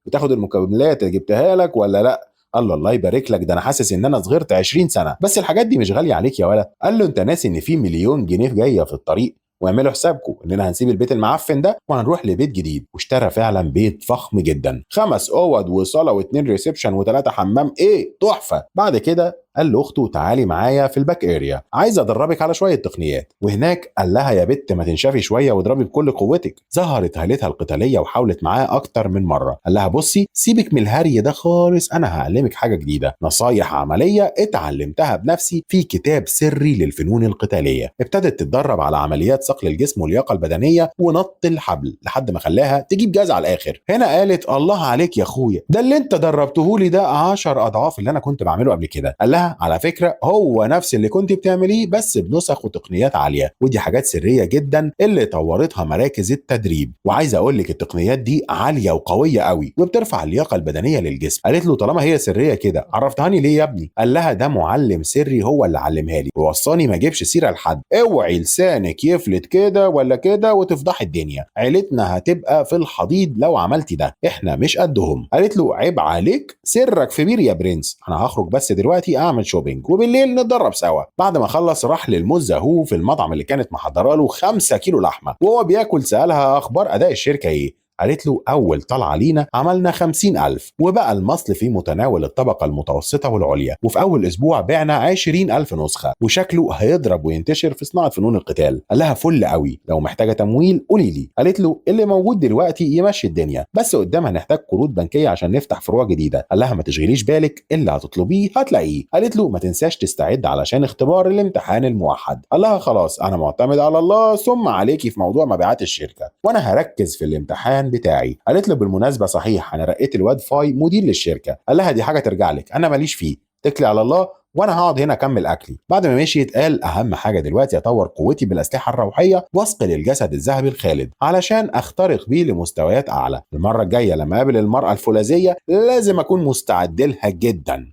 بتاخد المكملات اللي جبتها لك ولا لا؟ قال له الله يبارك لك، ده انا حاسس ان انا صغرت 20 سنه، بس الحاجات دي مش غاليه عليك يا ولد. قال له انت ناسي ان في مليون جنيه جايه في الطريق، واعملوا حسابكم اننا هنسيب البيت المعفن ده وهنروح لبيت جديد. واشترى فعلا بيت فخم جدا، 5 اوض وصاله و2 ريسبشن و3 حمام، تحفه. بعد كده قال لاخته تعالي معايا في الباك اريا، عايز ادربك على شويه تقنيات. وهناك قال لها يا بت ما تنشفي شويه واضربي بكل قوتك. ظهرت هالتها القتاليه وحاولت معاه اكتر من مره. قال لها بصي سيبك من الهري ده خالص، انا هعلمك حاجه جديده، نصايح عمليه اتعلمتها بنفسي في كتاب سري للفنون القتاليه. ابتدت تتدرب على عمليات صقل الجسم واللياقه البدنيه ونط الحبل لحد ما خلاها تجيب جاز على الاخر. هنا قالت الله عليك يا اخويا، ده اللي انت دربته لي ده 10 اضعاف اللي انا كنت بعمله قبل كده. قال لها لها على فكره هو نفس اللي كنت بتعمليه بس بنسخ وتقنيات عاليه، ودي حاجات سريه جدا اللي طورتها مراكز التدريب. وعايز اقول لك التقنيات دي عاليه وقويه قوي وبترفع اللياقه البدنيه للجسم. قالت له طالما هي سريه كده عرفتهاني ليه يا ابني؟ قال لها ده معلم سري هو اللي علمها لي ووصاني ما اجيبش سيره لحد. اوعي لسانك يفلت كده ولا كده وتفضحي الدنيا، عيلتنا هتبقى في الحضيض لو عملتي ده، احنا مش قدهم. قالت له عيب عليك، سرك في بير يا برنس، انا هخرج بس دلوقتي اعمل شوبينج وبالليل نتدرب سوا. بعد ما خلص راح للمزه هو في المطعم اللي كانت محضره له 5 كيلو لحمه، وهو بياكل سالها اخبار اداء الشركه ايه. قالت له أول طلعة لينا عملنا 50,000 وبقى المصل في متناول الطبقة المتوسطة والعليا، وفي أول أسبوع بعنا 20,000 نسخة وشكله هيضرب وينتشر في صناعة فنون القتال. قال لها فل قوي، لو محتاجة تمويل قولي لي. قالت له اللي موجود دلوقتي يمشي الدنيا، بس قدام هنحتاج قروض بنكية عشان نفتح فروع جديدة. قال لها ما تشغليش بالك، اللي هتطلبيه هتلاقيه. قالت له ما تنساش تستعد علشان اختبار الامتحان الموحد. قال لها خلاص أنا معتمد على الله ثم عليكي في موضوع مبيعات الشركة، وأنا هركز في الامتحان بتاعي. قالت له بالمناسبه صحيح انا رقيت الواد فاي مدير للشركه. قال لها دي حاجه ترجع لك، انا ماليش فيه، اتكلي على الله وانا هقعد هنا اكمل اكلي. بعد ما مشيت قال اهم حاجه دلوقتي اطور قوتي بالاسلحه الروحيه واصقل الجسد الذهبي الخالد علشان اخترق بيه لمستويات اعلى. المره الجايه لما اقابل المراه الفولاذيه لازم اكون مستعد لها جدا.